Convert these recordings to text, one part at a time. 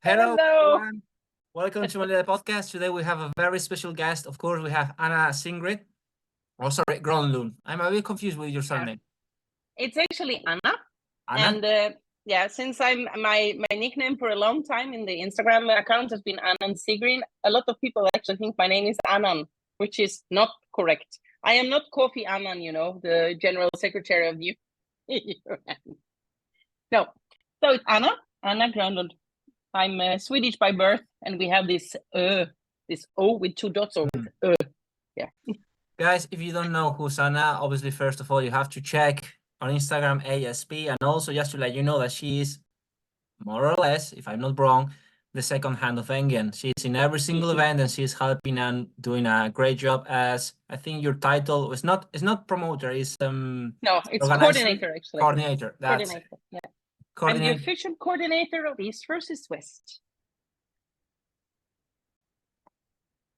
Hello, Hello. everyone. Welcome to my little podcast. Today we have a very special guest. Of course, we have Anna Singrid. Oh, sorry, Grönlund. I'm a bit confused with your surname. It's actually Anna. Anna? And since I'm my nickname for a long time in the Instagram account has been Annan Sigrid, a lot of people actually think my name is Annan, which is not correct. I am not Kofi Annan, the general secretary of the UN. No, so it's Anna Grönlund. I'm Swedish by birth, and we have this O with two dots over it. Yeah. Guys, if you don't know who's Anna, obviously, first of all, you have to check on Instagram ASP, and also just to let you know that she is, more or less, if I'm not wrong, the second hand of Engin. She's in every single event, and she's helping and doing a great job as, I think your title is not promoter, it's no, it's coordinator, actually. Coordinator. That's coordinator, yeah. Coordinator. I'm the official coordinator of East versus West.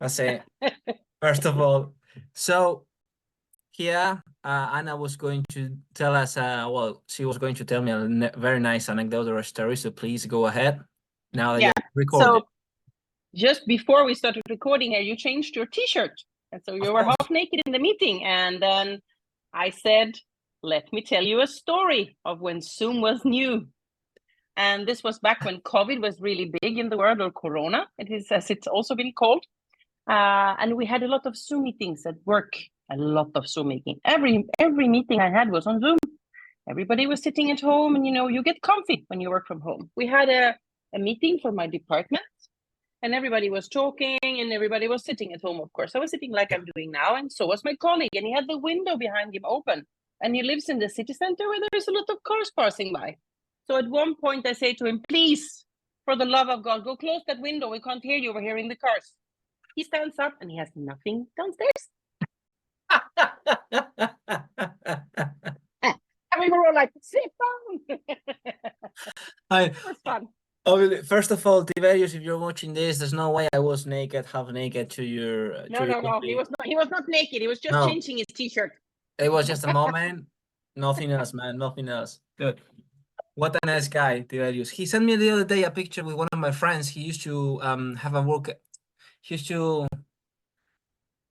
That's it. First of all, so here Anna was going to tell us, she was going to tell me a very nice anecdote or a story, so please go ahead. Now that you're recording. So just before we started recording here, you changed your t-shirt. And so you were half naked in the meeting. And then I said, let me tell you a story of when Zoom was new. And this was back when COVID was really big in the world, or Corona, it is as it's also been called. And we had a lot of Zoom meetings at work, a lot of Zoom meeting. Every meeting I had was on Zoom. Everybody was sitting at home, and you get comfy when you work from home. We had a meeting for my department, and everybody was talking, and everybody was sitting at home, of course. I was sitting like I'm doing now, and so was my colleague, and he had the window behind him open, and he lives in the city center where there's a lot of cars passing by. So at one point I say to him, please, for the love of God, go close that window. We can't hear you. We're hearing the cars. He stands up and he has nothing downstairs. And we were all like, sit down. It was fun. First of all, Tiberius, if you're watching this, there's no way I was naked, half naked to your. No. He was not naked. He was just changing his t-shirt. It was just a moment. Nothing else, man. Nothing else. Good. What a nice guy, Tiberius. He sent me the other day a picture with one of my friends. He used to have a work. He used to.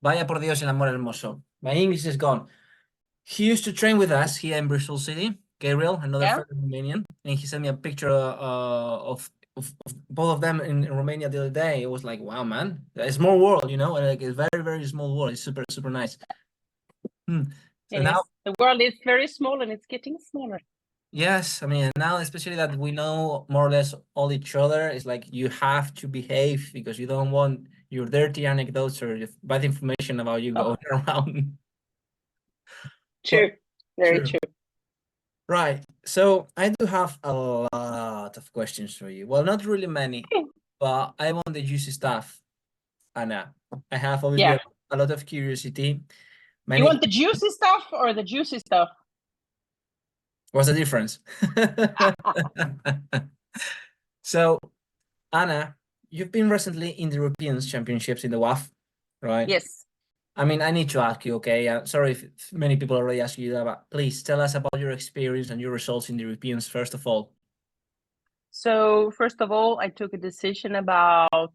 Vaya por Dios, el amor hermoso. My English is gone. He used to train with us here in Bristol City. Gabriel, another friend Romanian, and he sent me a picture of both of them in Romania the other day. It was like, wow, man, it's a small world, like a very, very small world. It's super, super nice. So now the world is very small, and it's getting smaller. Yes, I mean, now especially that we know more or less all each other, it's like you have to behave because you don't want your dirty anecdotes or bad information about you going around. True, very true. Right, so I do have a lot of questions for you. Well, not really many, but I want the juicy stuff, Anna. I have obviously a lot of curiosity. You want the juicy stuff or the juicy stuff? What's the difference? So, Anna, you've been recently in the European Championships in the WAF, right? Yes. I mean, I need to ask you, okay? Sorry if many people already asked you that, but please tell us about your experience and your results in the Europeans, first of all. So, first of all, I took a decision about,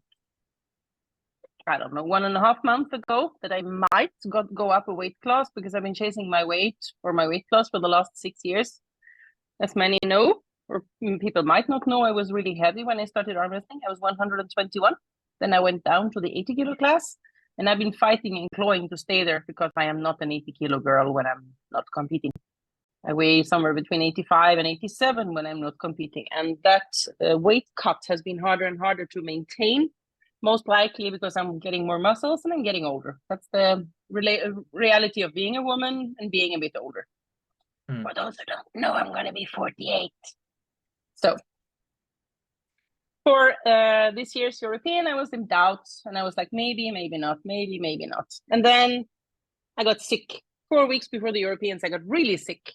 I don't know, 1.5 months ago that I might go up a weight class because I've been chasing my weight class for the last 6 years. As many know, or people might not know, I was really heavy when I started arm wrestling. I was 121. Then I went down to the 80 kilo class, and I've been fighting and clawing to stay there because I am not an 80 kilo girl when I'm not competing. I weigh somewhere between 85 and 87 when I'm not competing. And that weight cut has been harder and harder to maintain, most likely because I'm getting more muscles and I'm getting older. That's the reality of being a woman and being a bit older. For those who don't know, I'm going to be 48. So for this year's European, I was in doubt, and I was like, maybe not, maybe not. And then I got sick. 4 weeks before the Europeans, I got really sick.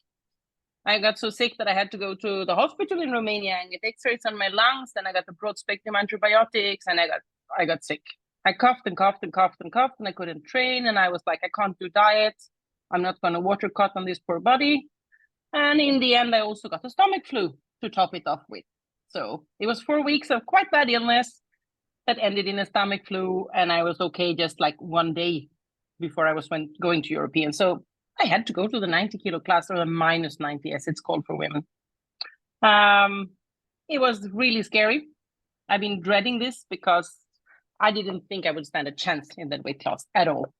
I got so sick that I had to go to the hospital in Romania and get x-rays on my lungs. Then I got the broad spectrum antibiotics, and I got sick. I coughed and coughed and coughed and coughed, and I couldn't train. And I was like, I can't do diet. I'm not going to water cut on this poor body. And in the end, I also got a stomach flu to top it off with. So it was 4 weeks of quite bad illness that ended in a stomach flu, and I was okay just like one day before I was going to European. So I had to go to the 90 kilo class, or the minus 90 as it's called for women. It was really scary. I've been dreading this because I didn't think I would stand a chance in that weight class at all.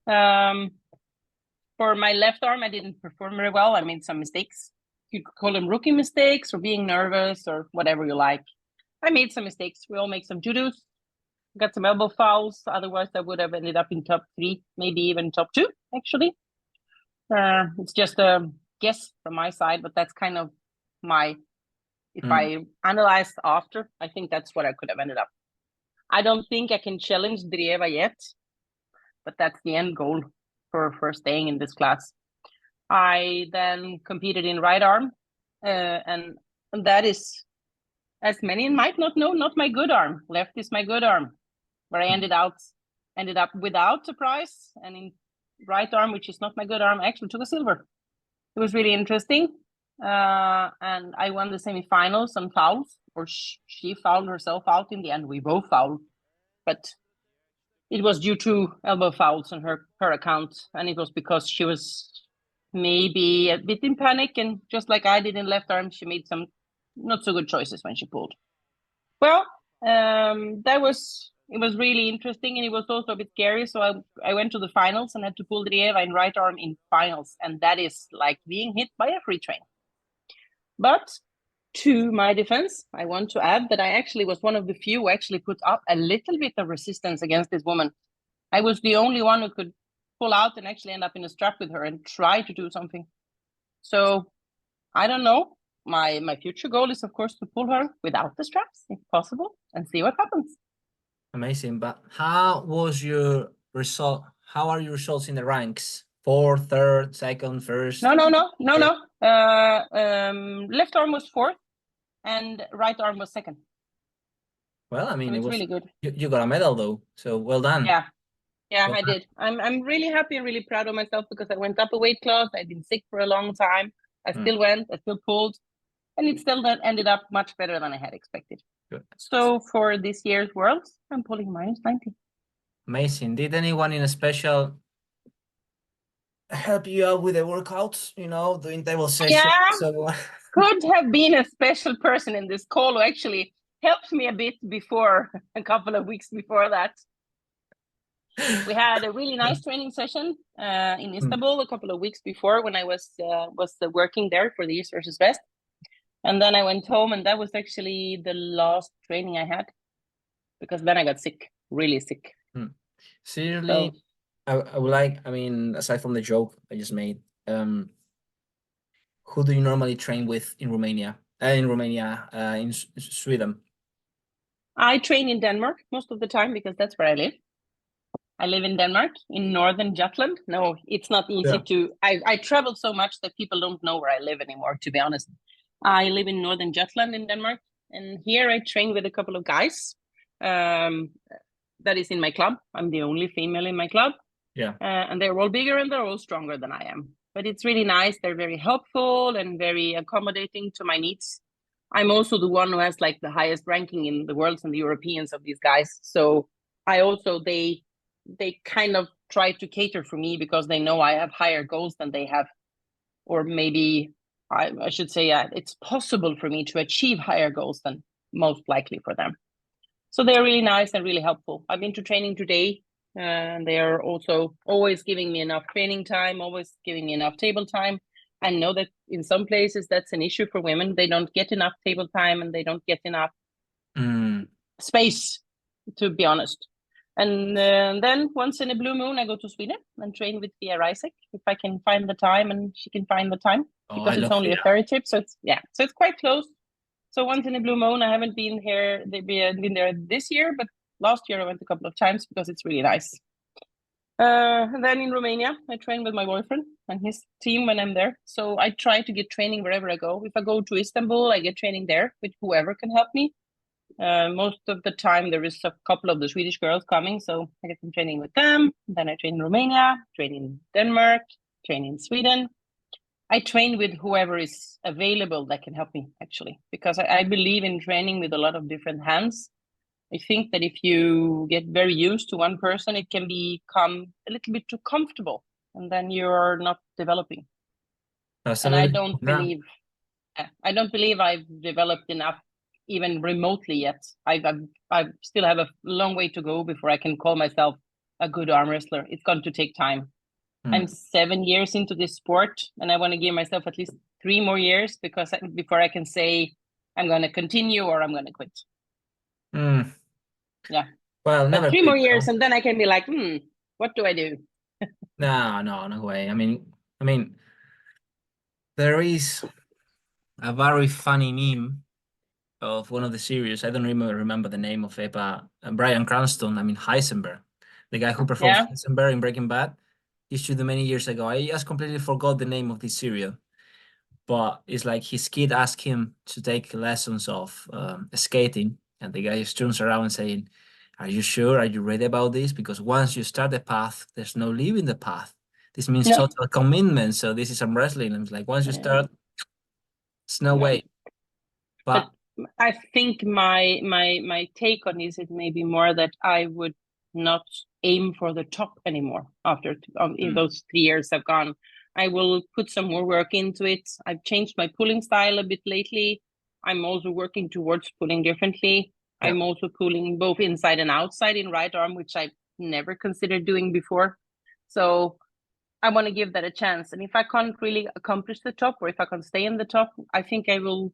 For my left arm, I didn't perform very well. I made some mistakes. You could call them rookie mistakes or being nervous or whatever you like. I made some mistakes. We all make some judos. Got some elbow fouls. Otherwise, I would have ended up in top 3, maybe even top 2, actually. It's just a guess from my side, but that's kind of my, if I analyzed after, I think that's what I could have ended up. I don't think I can challenge Drieva yet, but that's the end goal for staying in this class. I then competed in right arm, and that is, as many might not know, not my good arm. Left is my good arm, where I ended up without a prize, and in right arm, which is not my good arm, I actually took a silver. It was really interesting, and I won the semifinals on fouls, or she fouled herself out in the end. We both fouled, but it was due to elbow fouls on her account, and it was because she was maybe a bit in panic, and just like I did in left arm, she made some not so good choices when she pulled. Well, it was really interesting, and it was also a bit scary. So I went to the finals and had to pull Drieva in right arm in finals, and that is like being hit by a free train. But to my defense, I want to add that I actually was one of the few who actually put up a little bit of resistance against this woman. I was the only one who could pull out and actually end up in a strap with her and try to do something. So I don't know. My future goal is, of course, to pull her without the straps, if possible, and see what happens. Amazing. But how was your result? How are your results in the ranks? 4th, 3rd, 2nd, 1st? No. Left arm was 4th, and right arm was 2nd. Well, I mean, so it was really good. You got a medal though, so well done. Yeah, well I did. I'm really happy and really proud of myself because I went up a weight class. I've been sick for a long time. I still went. I still pulled, and it still ended up much better than I had expected. Good. So for this year's Worlds, I'm pulling minus 90. Amazing. Did anyone in a special help you out with the workouts? You know, doing table sessions? Yeah, so could have been a special person in this call who actually helped me a bit before, a couple of weeks before that. We had a really nice training session in Istanbul a couple of weeks before when I was working there for the East versus West. And then I went home, and that was actually the last training I had, because then I got sick, really sick. Seriously, so, I would like, I mean, aside from the joke I just made, who do you normally train with in Romania? In Sweden? I train in Denmark most of the time because that's where I live. I live in Denmark, in northern Jutland. No, it's not easy to... I travel so much that people don't know where I live anymore, to be honest. I live in northern Jutland in Denmark, and here I train with a couple of guys. That is in my club. I'm the only female in my club. Yeah. And they're all bigger and they're all stronger than I am. But it's really nice. They're very helpful and very accommodating to my needs. I'm also the one who has like the highest ranking in the worlds and the Europeans of these guys. So I also, they kind of try to cater for me because they know I have higher goals than they have. Or maybe I should say it's possible for me to achieve higher goals than most likely for them. So they're really nice and really helpful. I've been to training today, and they are also always giving me enough training time, always giving me enough table time. I know that in some places that's an issue for women. They don't get enough table time and they don't get enough space, to be honest. And then once in a blue moon, I go to Sweden and train with Pia Isaac if I can find the time and she can find the time, because it's only a ferry trip. So it's quite close. So once in a blue moon. I haven't been here. They've been there this year, but last year I went a couple of times because it's really nice. And then in Romania, I train with my boyfriend and his team when I'm there. So I try to get training wherever I go. If I go to Istanbul, I get training there with whoever can help me. Most of the time there is a couple of the Swedish girls coming, so I get some training with them. Then I train in Romania, train in Denmark, train in Sweden. I train with whoever is available that can help me, actually, because I believe in training with a lot of different hands. I think that if you get very used to one person, it can become a little bit too comfortable, and then you're not developing. And I don't believe I've developed enough, even remotely yet. I still have a long way to go before I can call myself a good arm wrestler. It's going to take time. I'm 7 years into this sport, and I want to give myself at least 3 more years before I can say I'm going to continue or I'm going to quit. Yeah. Well, never 3 more years, and then I can be like, what do I do? No way. I mean, there is a very funny meme of one of the series. I don't remember the name of it, but Bryan Cranston, Heisenberg, the guy who performs Heisenberg in Breaking Bad, used to do many years ago. I just completely forgot the name of this serial, but it's like his kid asked him to take lessons of skating, and the guy just turns around and saying, "Are you sure? Are you ready about this? Because once you start the path, there's no leaving the path. This means total commitment. So this is some wrestling." And it's like once you start, it's no way. But I think my take on this is maybe more that I would not aim for the top anymore after in those 3 years have gone. I will put some more work into it. I've changed my pulling style a bit lately. I'm also working towards pulling differently. Yeah. I'm also pulling both inside and outside in right arm, which I never considered doing before. So I want to give that a chance. And if I can't really accomplish the top, or if I can stay in the top, I think I will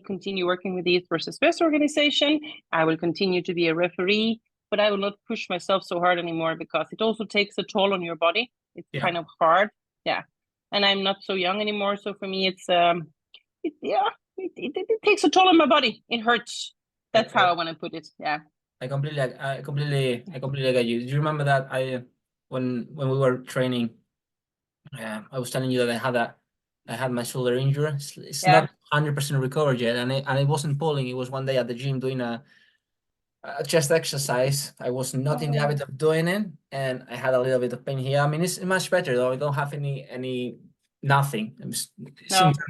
continue working with the East versus West organization. I will continue to be a referee, but I will not push myself so hard anymore, because it also takes a toll on your body. It's kind of hard. Yeah. And I'm not so young anymore. So for me, it's, it takes a toll on my body. It hurts. That's how I want to put it. Yeah. I completely get you. Do you remember that when we were training, I was telling you that I had my shoulder injury. It's not 100% recovered yet, and it wasn't pulling. It was one day at the gym doing a chest exercise. I was not in the habit of doing it, and I had a little bit of pain here. I mean, it's much better though. I don't have nothing.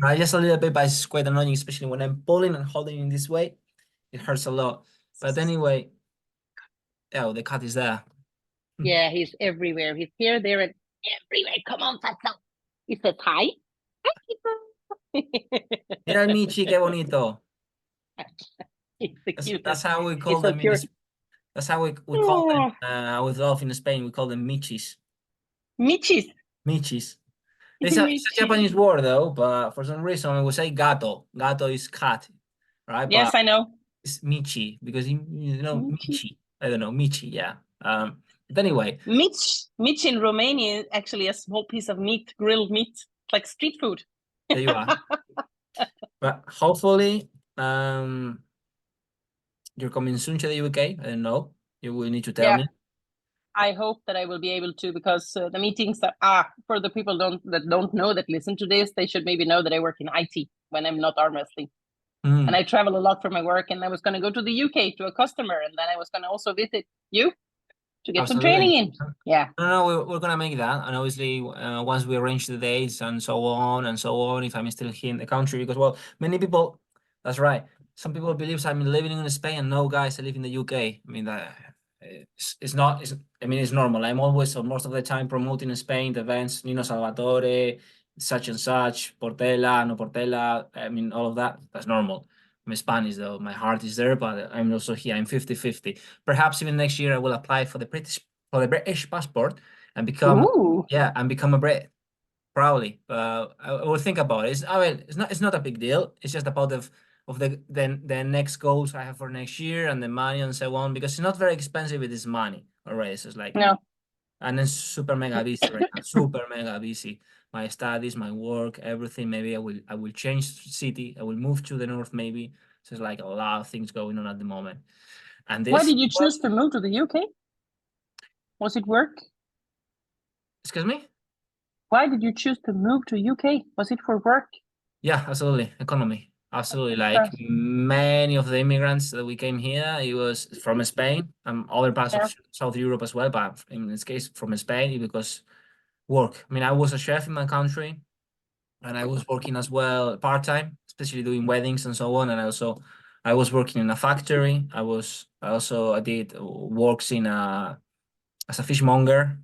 I just a little bit, but it's quite annoying, especially when I'm pulling and holding in this way. It hurts a lot. But anyway, the cat is there. Yeah, he's everywhere. He's here, there, and everywhere. Come on, Fatso. He says hi. Mira el Michi, qué bonito. That's how we call them. That's how we call them with love in Spain. We call them Michis. Michis. Michis. It's a Japanese word though, but for some reason we say gato. Gato is cat, right? Yes, but I know. It's Michi because Michi. I don't know, Michi. Yeah. But anyway, Mich in Romania is actually a small piece of meat, grilled meat, like street food. There you are. But hopefully, you're coming soon to the UK. I don't know. You will need to tell me. I hope that I will be able to, because the meetings are for the people that don't know, that listen to this, they should maybe know that I work in IT when I'm not arm wrestling. And I travel a lot for my work, and I was going to go to the UK to a customer, and then I was going to also visit you to get some training in. Yeah. No, we're going to make that. And obviously, once we arrange the dates and so on, if I'm still here in the country, because, well, many people, that's right. Some people believe I'm living in Spain, and no, guys, I live in the UK. I mean, it's not, it's normal. I'm always, most of the time, promoting Spain, the events, Nino Salvatore, such and such, Portela, no Portela. I mean, all of that, that's normal. I'm Spanish though. My heart is there, but I'm also here. I'm 50-50. Perhaps even next year I will apply for the British passport and become a Brit. Proudly. I will think about it. It's not a big deal. It's just about the next goals I have for next year and the money and so on, because it's not very expensive with this money already. So it's like and then super mega busy right now. Super mega busy. My studies, my work, everything. Maybe I will change city. I will move to the north maybe. So it's like a lot of things going on at the moment. And why did you choose to move to the UK? Was it work? Excuse me? Why did you choose to move to UK? Was it for work? Yeah, absolutely. Economy. Absolutely. Like many of the immigrants that we came here, it was from Spain and other parts of South Europe as well. But in this case, from Spain, because work. I mean, I was a chef in my country, and I was working as well part-time, especially doing weddings and so on. And I was working in a factory. I did works in as a fishmonger.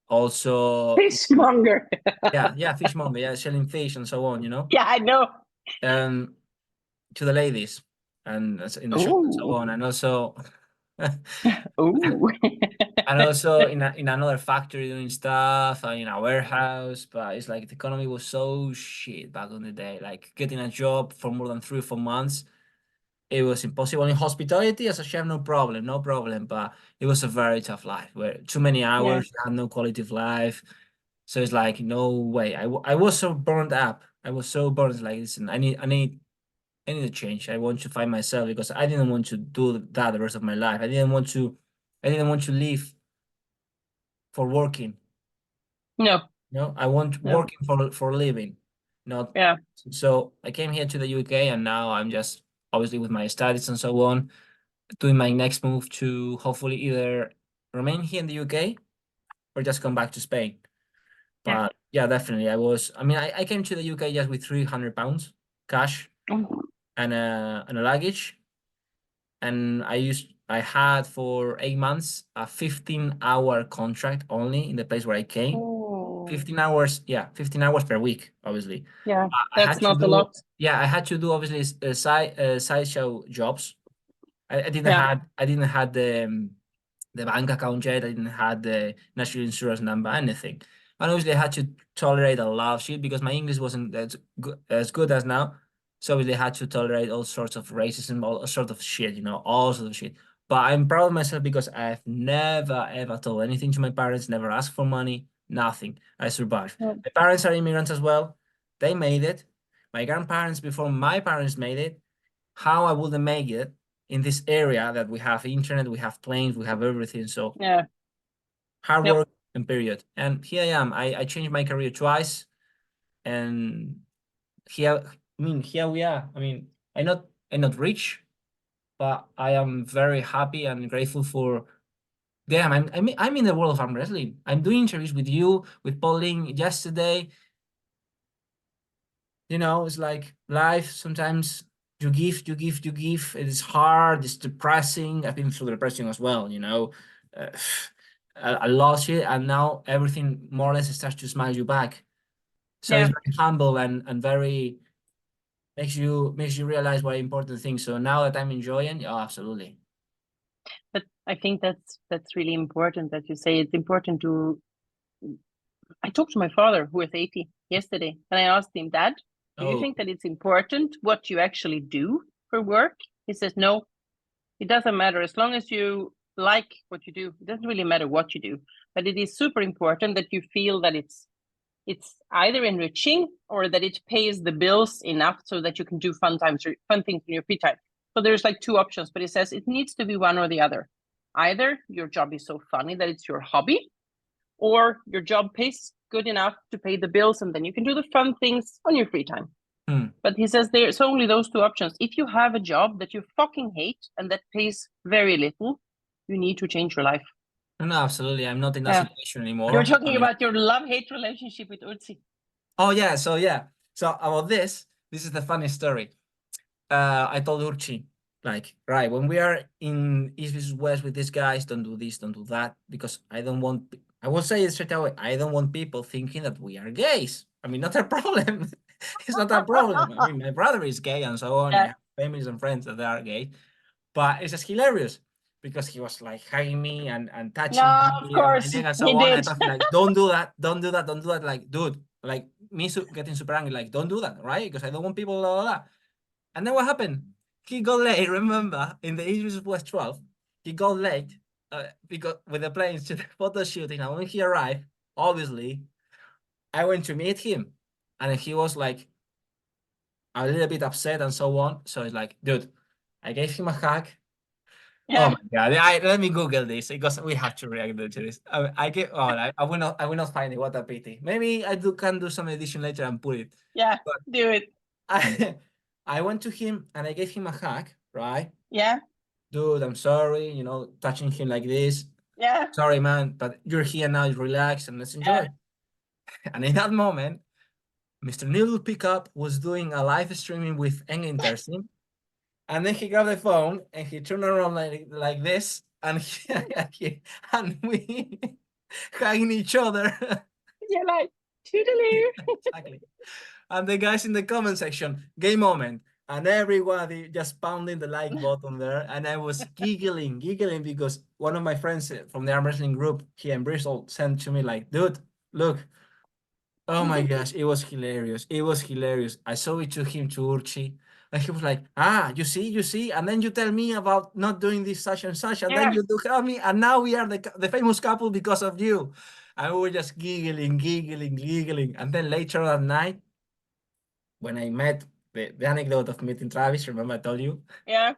Also, Fishmonger. yeah, fishmonger, yeah, selling fish and so on, Yeah, I know. and to the ladies and in the shop and so Ooh. on, and also Ooh. and also in another factory doing stuff and in a warehouse. But it's like the economy was so shit back in the day. Like getting a job for more than 3 or 4 months, it was impossible. In hospitality as a chef, no problem, no problem. But it was a very tough life where too many Yeah. hours, you had no quality of life. So it's like no way. I was so burned up. I was so burned. It's like, listen, I need to change. I want to find myself because I didn't want to do that the rest of my life. I didn't want to live for working. No. No, I want No. working for a living. Not Yeah. so I came here to the UK and now I'm just obviously with my studies and so on, doing my next move to hopefully either remain here in the UK or just come back to Spain. Yeah. But yeah, definitely. I came to the UK just with £300 cash Ooh. and a luggage. And I had for 8 months a 15-hour contract only in the place where I came. Oh. 15 hours, yeah, 15 hours per week, obviously. Yeah. I That's had to not a do, lot. yeah, I had to do obviously sideshow jobs. Yeah. I didn't have the bank account yet. I didn't have the national insurance number, anything. And obviously, I had to tolerate a lot of shit because my English wasn't as good as now. So obviously, I had to tolerate all sorts of racism, all sorts of shit, all sorts of shit. But I'm proud of myself because I've never ever told anything to my parents, never asked for money, nothing. I survived. Yeah. My parents are immigrants as well. They made it. My grandparents before my parents made it. How I wouldn't make it in this area that we have internet, we have planes, we have everything. So Yeah. hard Yep. work and period. And here I am. I changed my career twice, and here we are. I'm not rich, but I am very happy and grateful for. Damn, I'm in the world of arm wrestling. I'm doing interviews with you, with Pauline yesterday. It's like life. Sometimes you give. It is hard. It's depressing. I've been through depression as well. Uh, I lost it, and now everything more or less starts to smile you back. So it's Yeah. very humble and very makes you realize what important things. So now that I'm enjoying, oh, absolutely. But I think that's really important that you say it's important to. I talked to my father, who is 80, yesterday, and I asked him, Dad, do you Oh, think that it's important what you actually do for work? He says, no, it doesn't matter. As long as you like what you do, it doesn't really matter what you do. But it is super important that you feel that it's either enriching or that it pays the bills enough so that you can do fun things in your free time. So there's like two options, but it says it needs to be one or the other. Either your job is so funny that it's your hobby, or your job pays good enough to pay the bills, and then you can do the fun things on your free time. hmm. But he says there's only those two options. If you have a job that you fucking hate and that pays very little, you need to change your life. No, absolutely. I'm not in that Yeah. situation You're anymore. I talking mean, about your love-hate relationship with Urtzi. oh yeah. So about this is the funny story. I told Urchi, like, right, when we are in East versus West with these guys, don't do this, don't do that, because I will say it straight away, I don't want people thinking that we are gays. I mean, not a problem. It's not a problem. I mean, my brother is gay and so on. I Yeah. have families and friends that are gay, but it's just hilarious because he was like hugging me and touching No, of me and my course leg and he so on. I did. thought like, don't do that, don't do that, don't do that. Like, dude, like me getting super angry, like, don't do that, right? Because I don't want people, blah, blah, blah. And then what happened? He got late, remember, in the East West 12. He got late because with the planes to the photo shooting. And when he arrived, obviously, I went to meet him. And he was like a little bit upset and so on. So it's like, dude, I gave him a hug. Oh Yeah. my God. Let me Google this because we have to react to this. I will not find it. What a pity. Maybe can do some edition later and put it. Yeah. But Do it. I, I went to him and I gave him a hug, right? Yeah. Dude, I'm sorry, touching him like this. Yeah. Sorry, man, but you're here now, relax and let's Yeah. enjoy. And in that moment, Mr. Noodle Pickup was doing a live streaming with Engin, and then he grabbed the phone and he turned around like this, and and we hugging each other. You're like, toodaloo. Exactly. And the guys in the comment section, gay moment. And everybody just pounding the like button there. And I was giggling because one of my friends from the arm wrestling group here in Bristol sent to me like, dude, look. Oh my gosh, it was hilarious. It was hilarious. I saw it to him, to Urtzi. And he was like, you see, and then you tell me about not doing this such and such, and then Yeah. you do help me, and now we are the famous couple because of you. And we were just giggling. And then later that night, when I met the anecdote of meeting Travis, remember I told you? Yeah.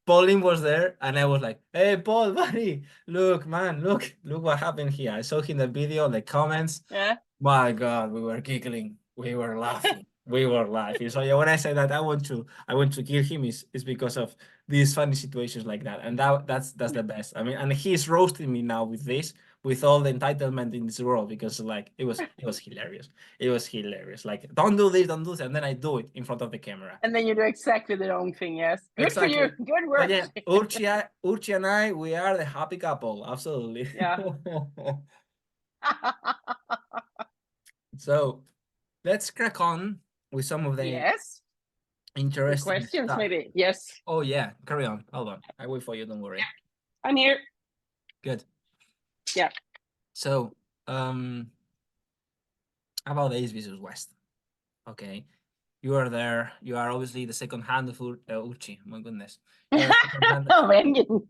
Pauline was there, and I was like, "Hey, Paul, buddy, look, man, look what happened here." I saw him in the video, the comments. Yeah. My God, we were giggling, we were laughing, we were laughing. So yeah, when I say that I want to kill him, is because of these funny situations like that, and that's the best. I mean, and he's roasting me now with this, with all the entitlement in this world, because like it was hilarious. It was hilarious. Like, don't do this, and then I do it in front of the camera. And then you do exactly the wrong thing. Yes. Good for you. Exactly. Good So work. yeah, Urtzi and I, we are the happy couple. Absolutely. Yeah. So let's crack on with some of the Yes. The interesting questions, stuff. maybe. Yes. Oh yeah, carry on. Hold on. I wait for you, don't worry. I'm here. Good. Yeah. So, how about the East versus West? Okay. You are there. You are obviously the second hand of Urtzi. My goodness. You are the second hand. Oh, Engin.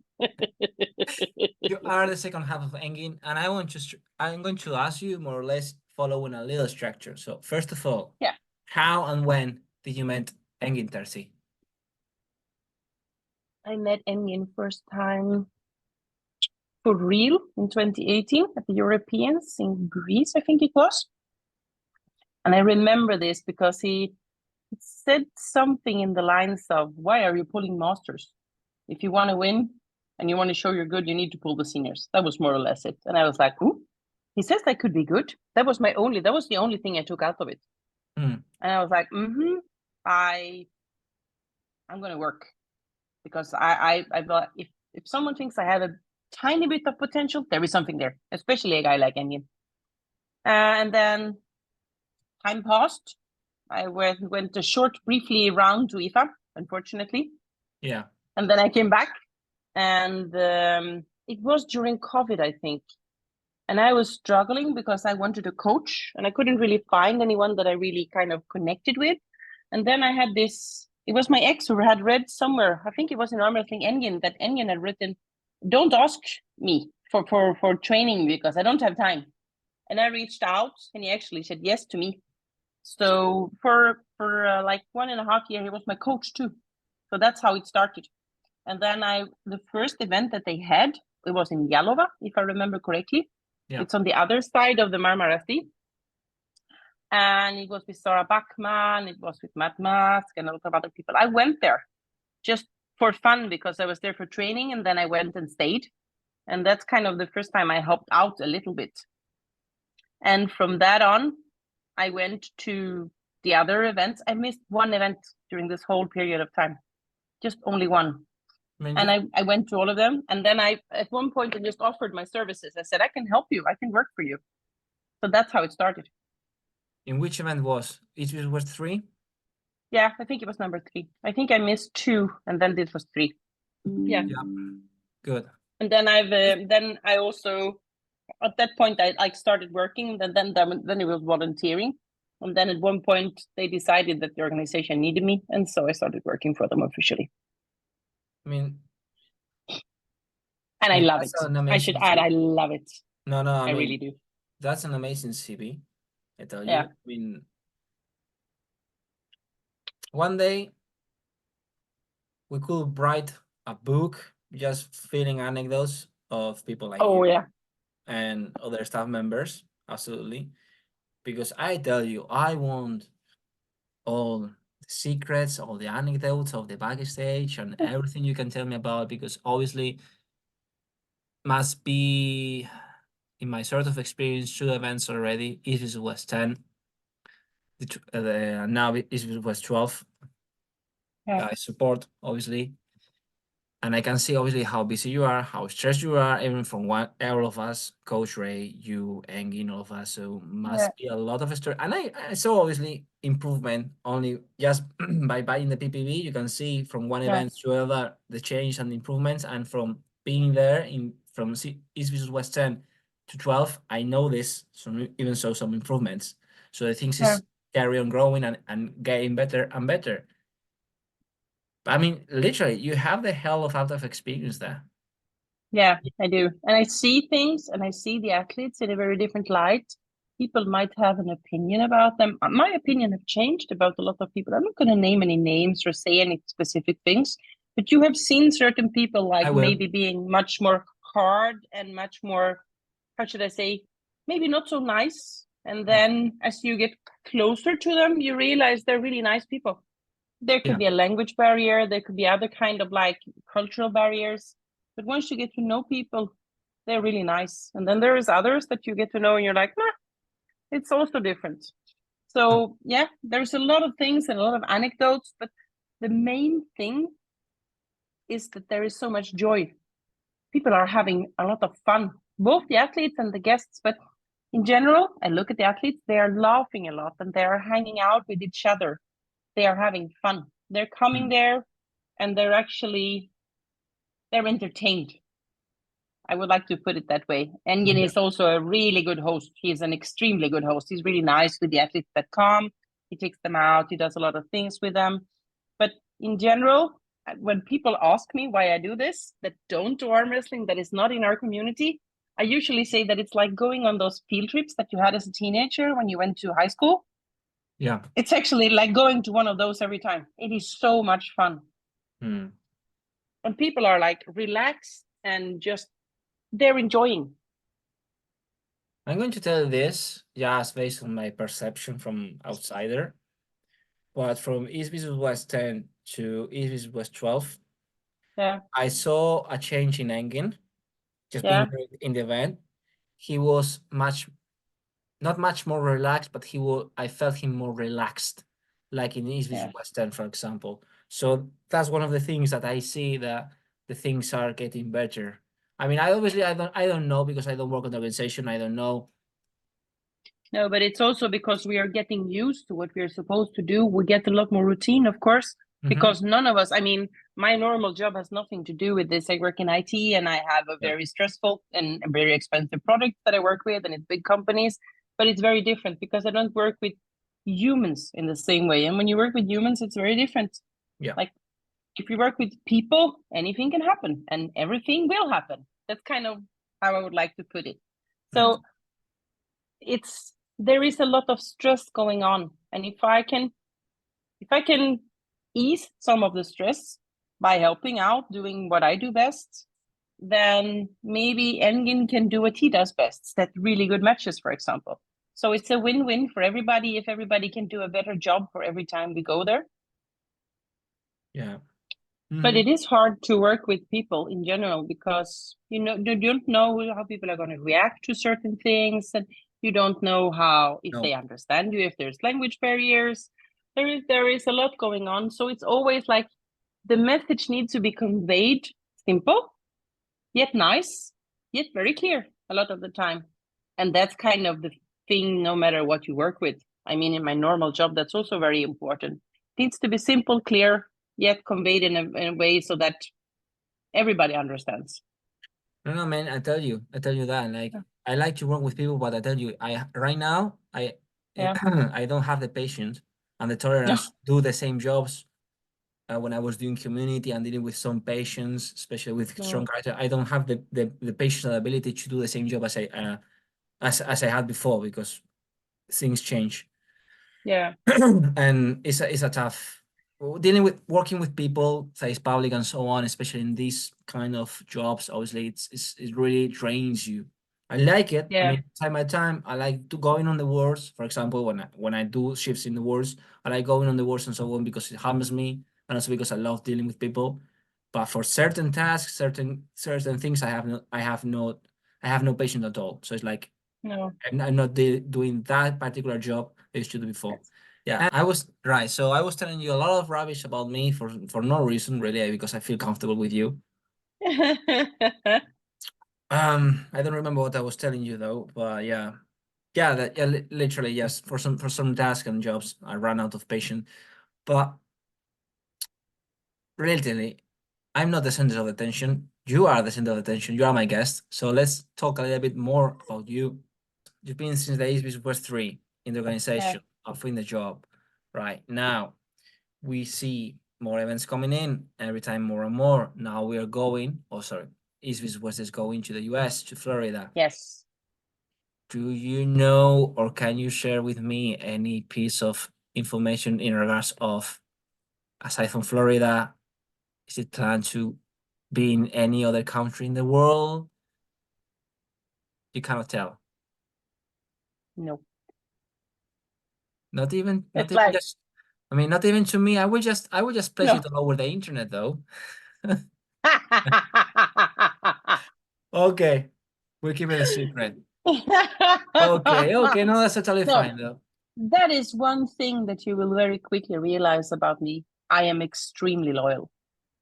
You are the second half of Engin, and I'm going to ask you more or less following a little structure. So first of all, Yeah. how and when did you meet Engin Terzi? I met Engin first time for real in 2018 at the Europeans in Greece, I think it was. And I remember this because he said something in the lines of, why are you pulling masters? If you want to win and you want to show you're good, you need to pull the seniors. That was more or less it. And I was like, ooh, he says I could be good. That was the only thing I took out of it. And I was like, I'm going to work, because I thought if someone thinks I have a tiny bit of potential, there is something there, especially a guy like Engin. And then time passed. I went a short, briefly round to IFA, unfortunately. Yeah. And then I came back, and it was during COVID, I think. And I was struggling because I wanted a coach, and I couldn't really find anyone that I really kind of connected with. And then I had this, it was my ex who had read somewhere, I think it was in arm wrestling Engin, that Engin had written, don't ask me for training because I don't have time. And I reached out, and he actually said yes to me. So for like 1.5 years, he was my coach too. So that's how it started. And then the first event that they had, it was in Yalova, if I remember correctly. Yeah. It's on the other side of the Marmara Sea. And it was with Sarah Bachman, it was with Matt Mask, and a lot of other people. I went there just for fun because I was there for training, and then I went and stayed. And that's kind of the first time I helped out a little bit. And from that on, I went to the other events. I missed one event during this whole period of time, just only one. And I went to all of them. And then at one point, I just offered my services. I said, I can help you. I can work for you. So that's how it started. In which event was? It was 3? Yeah, I think it was number 3. I think I missed 2, and then this was 3. Yeah. Good. And then I also, at that point, I started working. And then it was volunteering. And then at one point, they decided that the organization needed me. And so I started working for them officially. I mean, and I love it. I should add, I love it. No, I mean, really do. That's an amazing CV. I tell you. Yeah. I mean, one day we could write a book just filling anecdotes of people like you. Yeah. And other staff members. Absolutely. Because I tell you, I want all the secrets, all the anecdotes of the backstage and everything you can tell me about, because obviously must be in my sort of experience, 2 events already. It was 10. Now it was 12. Yeah. I support, obviously. And I can see obviously how busy you are, how stressed you are, even from all of us, Coach Ray, you, Engin, all of us. So Yeah. must be a lot of stress. And I saw obviously improvement only just by buying the PPV. You can see from one Yeah. event to other the change and improvements. And from being there from East versus West 10 to 12, I noticed even some improvements. So the things Yeah. is carry on growing and getting better and better. I mean, literally, you have the hell of out of experience there. Yeah, I do. And I see things and I see the athletes in a very different light. People might have an opinion about them. My opinion have changed about a lot of people. I'm not going to name any names or say any specific things, but you have seen certain people I like will. maybe being much more hard and much more, how should I say, maybe not so nice. And then as you get closer to them, you realize they're really nice people. There could Yeah. be a language barrier, there could be other kind of like cultural barriers, but once you get to know people, they're really nice. And then there is others that you get to know and you're like, nah, it's also different. So yeah, there's a lot of things and a lot of anecdotes, but the main thing is that there is so much joy. People are having a lot of fun, both the athletes and the guests, but in general, I look at the athletes, they are laughing a lot and they are hanging out with each other. They are having fun. They're coming there and they're entertained. I would like to put it that way. Engin Yeah. is also a really good host. He's an extremely good host. He's really nice with the athletes that come. He takes them out. He does a lot of things with them. But in general, when people ask me why I do this, that don't do arm wrestling, that is not in our community, I usually say that it's like going on those field trips that you had as a teenager when you went to high school. Yeah. It's actually like going to one of those every time. It is so much fun. Mm. And people are like relaxed and just they're enjoying. I'm going to tell you this just based on my perception from outsider. But from East vs West 10 to East vs West 12, Yeah, I saw a change in Engin, just being yeah, there in the event. He was not much more relaxed, but I felt him more relaxed, like in East vs yeah. West 10, for example. So that's one of the things that I see that the things are getting better. I mean, I don't know because I don't work on the organization. I don't know. No, but it's also because we are getting used to what we're supposed to do. We get a lot more routine, of course, because none of us, I mean, my normal job has nothing to do with this. I work in IT and I have a Yeah. very stressful and very expensive product that I work with, and it's big companies, but it's very different because I don't work with humans in the same way. And when you work with humans, it's very different. Yeah. Like if you work with people, anything can happen and everything will happen. That's kind of how I would like to put it. So there is a lot of stress going on, and if I can ease some of the stress by helping out, doing what I do best, then maybe Engin can do what he does best, set really good matches, for example. So it's a win-win for everybody if everybody can do a better job for every time we go there. Yeah. But it is hard to work with people in general because you don't know how people are going to react to certain things, and you don't know how if No. they understand you, if there's language barriers. There is a lot going on, so it's always like the message needs to be conveyed simple, yet nice, yet very clear a lot of the time, and that's kind of the thing. No matter what you work with, I mean, in my normal job, that's also very important. It needs to be simple, clear, yet conveyed in a way so that everybody understands. No, man, I tell you that. Like, I like to work with people, but I tell you, right now, Yeah. I don't have the patience and the No. tolerance to do the same jobs when I was doing community and dealing with some patients, especially with strong No. character. I don't have the patience and ability to do the same job as I had before because things change. Yeah. And it's a tough dealing with working with people, face public and so on, especially in these kind of jobs. Obviously, it really drains you. I like it. I Yeah. mean, time by time, I like to going on the wards. For example, when I do shifts in the wards, I like going on the wards and so on because it humbles me, and also because I love dealing with people. But for certain tasks, certain things, I have no patience at all. So it's like No. I'm not doing that particular job I used to do before. Yeah, I was right. So I was telling you a lot of rubbish about me for no reason, really, because I feel comfortable with you. I don't remember what I was telling you though, but yeah. Literally, yes. For some tasks and jobs, I ran out of patience. But relatively, I'm not the center of attention. You are the center of attention. You are my guest. So let's talk a little bit more about you. You've been since the ASB Super 3 in the organization, in the job. Right now, we see more events coming in every time, more and more. Now we are going, ASB West is going to the US, to Florida. Yes. Do you know, or can you share with me any piece of information in regards of, aside from Florida, is it planned to be in any other country in the world? You cannot tell. No. Not even It's like just, I mean, not even to me. I would just place no. it all over the internet though. Okay. We'll keep it a secret. Okay, no, that's totally No. fine though. That is one thing that you will very quickly realize about me. I am extremely loyal.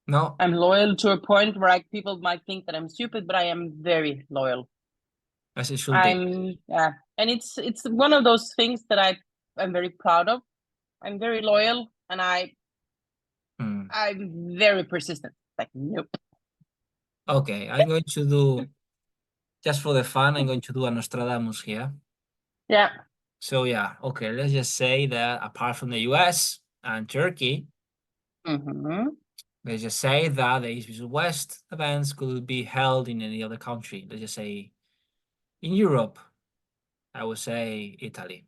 No, I'm loyal to a point where people might think that I'm stupid, but I am very loyal. as it should be. And it's one of those things that I'm very proud of. I'm very loyal, and I'm very persistent. Like, nope. Okay, I'm going to do, just for the fun, I'm going to do a Nostradamus here. Yeah. So yeah, okay, let's just say that apart from the US and Turkey, let's just say that the East vs West events could be held in any other country. Let's just say in Europe, I would say Italy.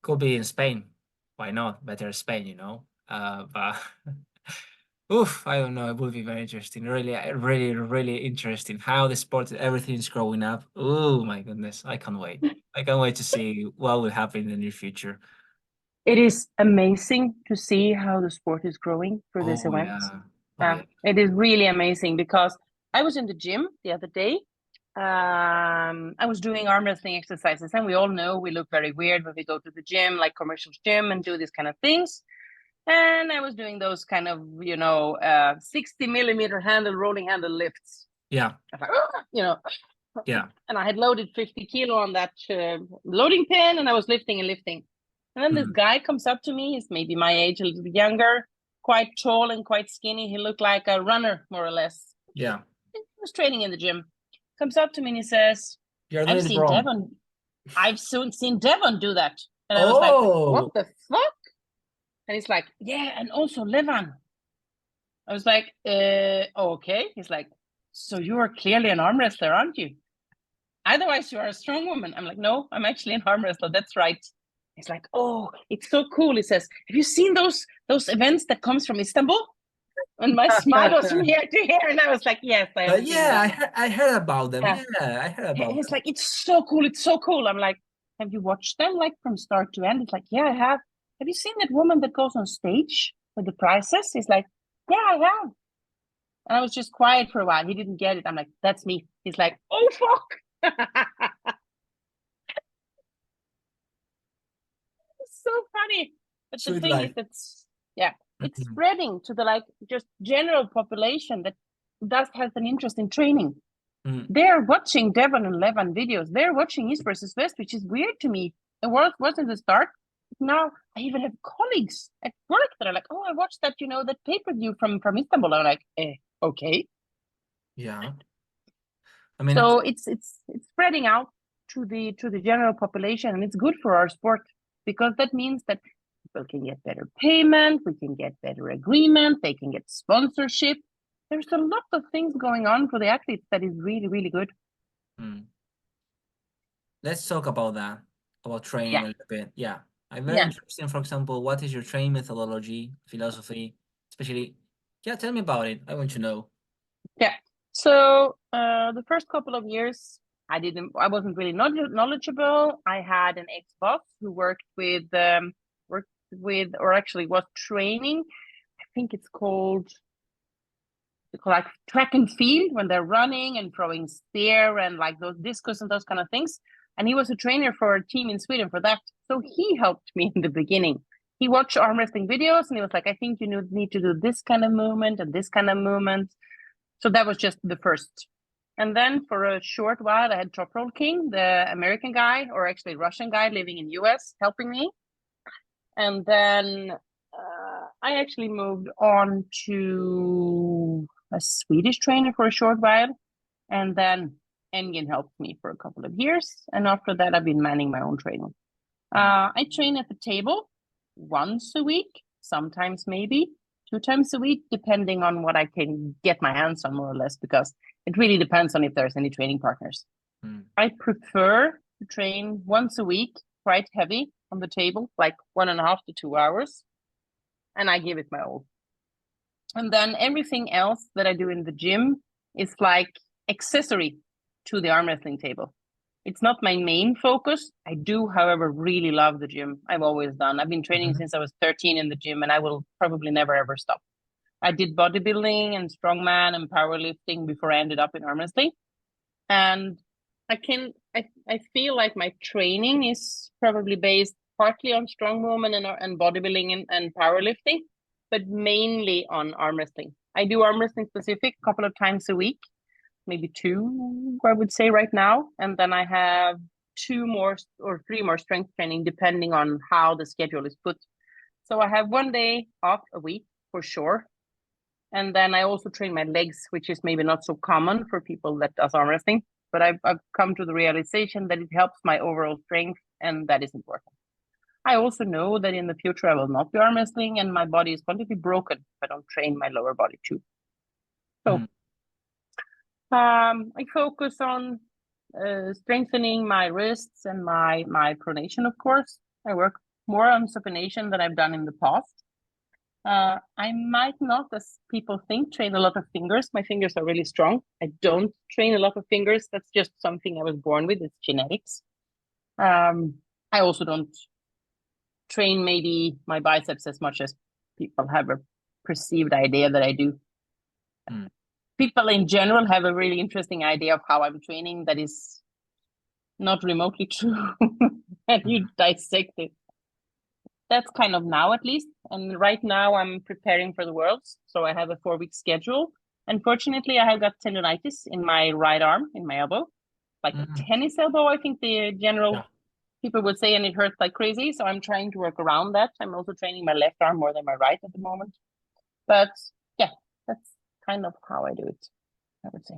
Could be in Spain. Why not? Better Spain, you know. But oof, I don't know. It would be very interesting. Really, really, really interesting how the sport, everything's growing up. Oh my goodness, I can't wait. I can't wait to see what will happen in the near future. It is amazing to see how the sport is growing for this Oh event. yeah. Oh yeah. It is really amazing because I was in the gym the other day. I was doing arm wrestling exercises, and we all know we look very weird when we go to the gym, like commercial gym, and do these kind of things. And I was doing those kind of, 60 millimeter rolling handle lifts. Yeah. Yeah. And I had loaded 50 kilo on that loading pin, and I was lifting and lifting. And then this guy comes up to me. He's maybe my age, a little bit younger, quite tall and quite skinny. He looked like a runner, more or less. Yeah. He was training in the gym. Comes up to me and he says, You're doing it wrong. I've seen Devon do that. And I was like, what the fuck? And he's like, yeah, and also Levan. I was like, okay. He's like, so you are clearly an arm wrestler, aren't you? Otherwise, you are a strong woman. I'm like, no, I'm actually an arm wrestler. That's right. He's like, oh, it's so cool. He says, have you seen those events that comes from Istanbul? And my smile was from here to here. And I was like, yes, I have seen them. I heard about them. Yeah, I heard about them. He's like, it's so cool. It's so cool. I'm like, have you watched them like from start to end? He's like, yeah, I have. Have you seen that woman that goes on stage with the prizes? He's like, yeah, I have. And I was just quiet for a while. He didn't get it. I'm like, that's me. He's like, oh, fuck. It's so funny. But the thing is, it's spreading to the just general population that has an interest in training. They're watching Devon and Levan videos. They're watching East versus West, which is weird to me. It wasn't the start. Now I even have colleagues at work that are like, "Oh, I watched that, that pay-per-view from Istanbul." I'm like, okay. Yeah. I mean, so it's spreading out to the general population, and it's good for our sport because that means that people can get better payment, we can get better agreement, they can get sponsorship. There's a lot of things going on for the athletes that is really, really good. Let's talk about that, about training a little bit. Yeah. I'm very interested, for example, what is your training methodology, philosophy, especially, tell me about it. I want to know. Yeah. So the first couple of years, I wasn't really knowledgeable. I had an ex-boss who worked with, or actually was training. I think it's called like track and field when they're running and throwing spear and like those discus and those kind of things. And he was a trainer for a team in Sweden for that. So he helped me in the beginning. He watched arm wrestling videos and he was like, I think you need to do this kind of movement and this kind of movement. So that was just the first. And then for a short while, I had Top Roll King, the American guy, or actually Russian guy living in US, helping me. And then I actually moved on to a Swedish trainer for a short while. And then Engin helped me for a couple of years. And after that, I've been manning my own training. I train at the table once a week, sometimes maybe 2 times a week, depending on what I can get my hands on, more or less, because it really depends on if there's any training partners. I prefer to train once a week, quite heavy on the table, like 1.5 to 2 hours, and I give it my all. And then everything else that I do in the gym is like accessory to the arm wrestling table. It's not my main focus. I do, however, really love the gym. I've always done. I've been training since I was 13 in the gym, and I will probably never, ever stop. I did bodybuilding and strongman and powerlifting before I ended up in arm wrestling. And I feel like my training is probably based partly on strong woman and bodybuilding and powerlifting, but mainly on arm wrestling. I do arm wrestling specific a couple of times a week. Maybe 2, I would say right now. And then I have 2 more or 3 more strength training, depending on how the schedule is put. So I have 1 day off a week for sure. And then I also train my legs, which is maybe not so common for people that does arm wrestling. But I've come to the realization that it helps my overall strength, and that is important. I also know that in the future I will not be arm wrestling, and my body is going to be broken if I don't train my lower body too. So I focus on strengthening my wrists and my pronation, of course. I work more on supination than I've done in the past. I might not, as people think, train a lot of fingers. My fingers are really strong. I don't train a lot of fingers. That's just something I was born with. It's genetics. I also don't train maybe my biceps as much as people have a perceived idea that I do. People in general have a really interesting idea of how I'm training that is not remotely true. And you dissect it. That's kind of now, at least. And right now I'm preparing for the Worlds. So I have a 4-week schedule. Unfortunately, I have got tendonitis in my right arm, in my elbow. Like a tennis elbow, I think the general people would say, and it hurts like crazy. So I'm trying to work around that. I'm also training my left arm more than my right at the moment. But yeah, that's kind of how I do it, I would say.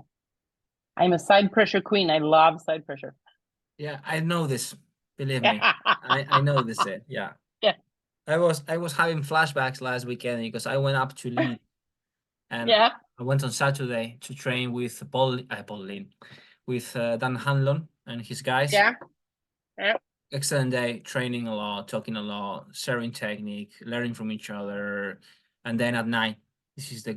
I'm a side pressure queen. I love side pressure. Yeah, I know this. Believe me. I know this. Yeah. Yeah. I was having flashbacks last weekend because I went up to Leeds and Yeah. I went on Saturday to train with with Dan Hanlon and his guys. Yeah. Excellent day, training a lot, talking a lot, sharing technique, learning from each other, and then at night, this is the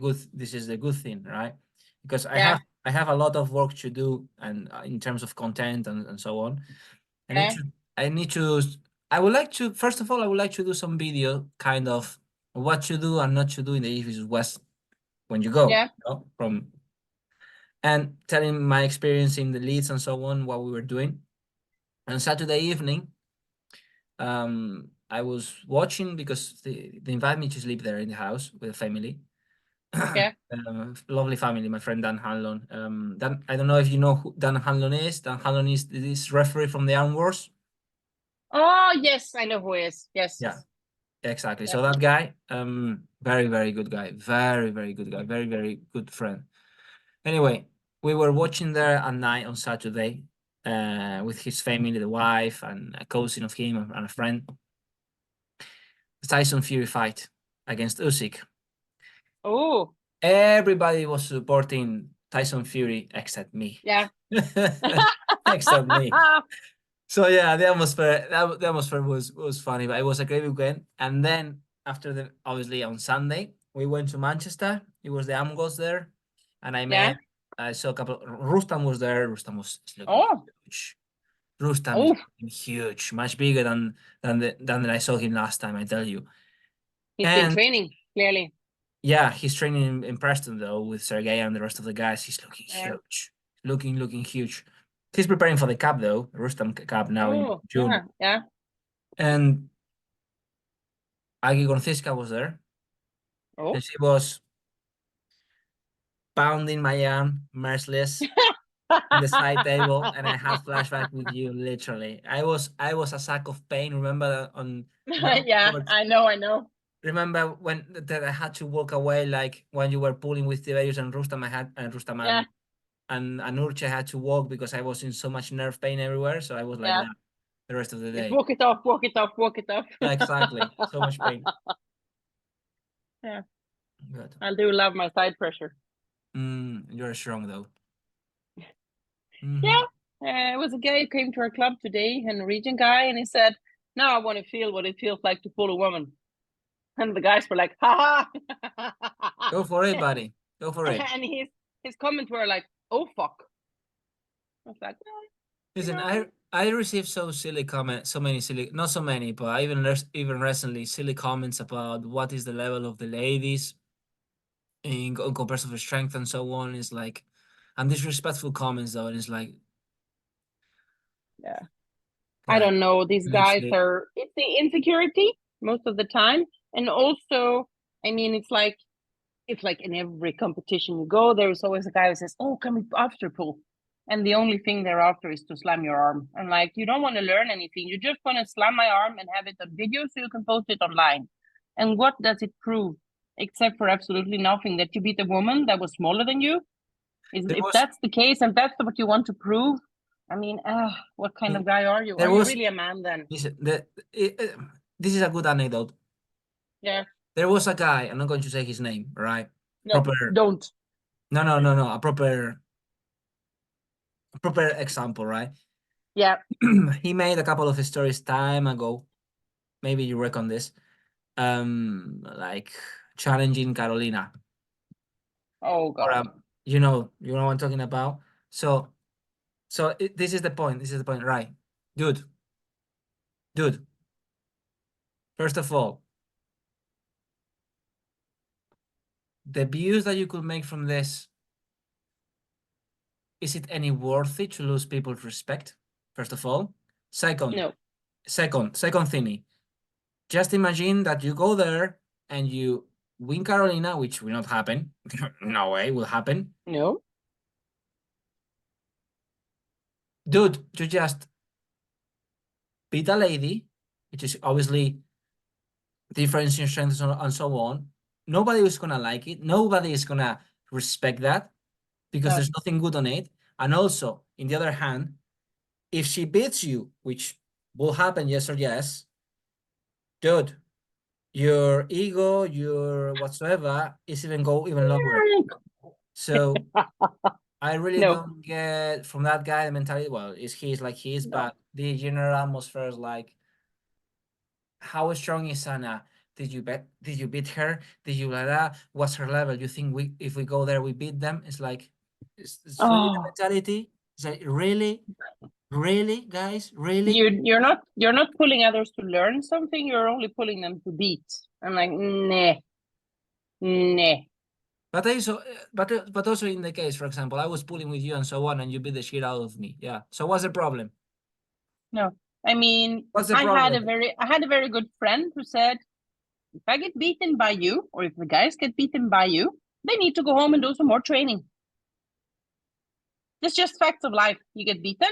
good thing, right? Because I have a lot of work to do, and in terms of content and so on. I would like to, first of all, I would like to do some video kind of what to do and not to do in the East West when you go, you know, and telling my experience in the Leeds and so on, what we were doing. On Saturday evening, I was watching because they invited me to sleep there in the house with the family. Lovely family, my friend Dan Hanlon. Dan, I don't know if you know who Dan Hanlon is. Dan Hanlon is this referee from the Arm Wars. Oh, yes, I know who he is. Yes. Yeah, exactly. So that guy, very, very good guy. Very, very good guy. Very, very good friend. Anyway, we were watching there at night on Saturday with his family, the wife and a cousin of him and a friend. The Tyson Fury fight against Usyk. Oh. Everybody was supporting Tyson Fury except me. Yeah. Except me. So yeah, the atmosphere was funny, but it was a great weekend. And then after obviously on Sunday, we went to Manchester. It was the Amgos there, and I saw a couple. Rustam was there. Rustam was looking huge. Rustam is huge, much bigger than I saw him last time. I tell you. He's been training clearly. Yeah, he's training in Preston though with Sergey and the rest of the guys. He's looking huge, looking huge. He's preparing for the cup though, Rustam Cup now in Oh, June. yeah. And Agy Gorzynska was there, Oh. and she was pounding my arm, merciless, in the side table, and I had flashback with you. Literally, I was a sack of pain. Remember that on Yeah, I know. remember when that I had to walk away, like when you were pulling with Tiberius and Rustam, I had and Rustam Yeah, and Urtzi had to walk because I was in so much nerve pain everywhere. So I was like yeah. that the rest of the Just day. walk it off, walk it off, walk it off. Yeah, exactly. So much pain. Yeah, Good. I do love my side pressure. You're strong though. Yeah, it was a guy who came to our club today, a Norwegian guy, and he said, "Now I want to feel what it feels like to pull a woman." And the guys were like, "Ha ha!" Go for it, buddy. Go for it. And his comments were like, "Oh fuck." I was like, Listen, I received so silly comments, so many silly, not so many, but even recently, silly comments about what is the level of the ladies in comparison to strength and so on. It's like, and disrespectful comments though, and it's like, yeah. I guys, don't know. These guys literally, are, it's the insecurity most of the time. And also, I mean, it's like in every competition you go, there's always a guy who says, "Oh, can we after pull?" And the only thing they're after is to slam your arm. And like, you don't want to learn anything. You just want to slam my arm and have it on video so you can post it online. And what does it prove? Except for absolutely nothing. That you beat a woman that was smaller than you. there If was that's the case and that's what you want to prove, I mean, what kind of guy are you? there Are you was really a man then? listen, this is a good anecdote. Yeah. There was a guy, I'm not going to say his name, right? No, Proper, don't. no, a proper example, right? Yeah. He made a couple of stories time ago. Maybe you reckon this. Like challenging Carolina. Oh Or God. you know what I'm talking about. This is the point. This is the point, right? Dude, dude. First of all, the views that you could make from this, is it any worthy to lose people's respect? First of all. No. Second thingy. Just imagine that you go there and you win Carolina, which will not happen. No way will happen. No. Dude, you just beat a lady, which is obviously difference in strength and so on. Nobody is gonna like it. Nobody is gonna respect that because No. there's nothing good on it. And also, in the other hand, if she beats you, which will happen, yes or yes, dude, your ego, your whatsoever is even lower. So I really No. don't get from that guy the mentality. Well, he's like he is, No. but the general atmosphere is like, how strong is Anna? Did you bet? Did you beat her? Did you blah, blah? What's her level? You think if we go there we beat them? It's like, it's really the Oh, mentality. It's like really, guys, really. you're not pulling others to learn something. You're only pulling them to beat. I'm like, nah, nah. But also, but also in the case, for example, I was pulling with you and so on, and you beat the shit out of me. Yeah. So what's the problem? No. I mean, What's the I had a problem? very good friend who said, if I get beaten by you, or if the guys get beaten by you, they need to go home and do some more training. It's just facts of life. You get beaten,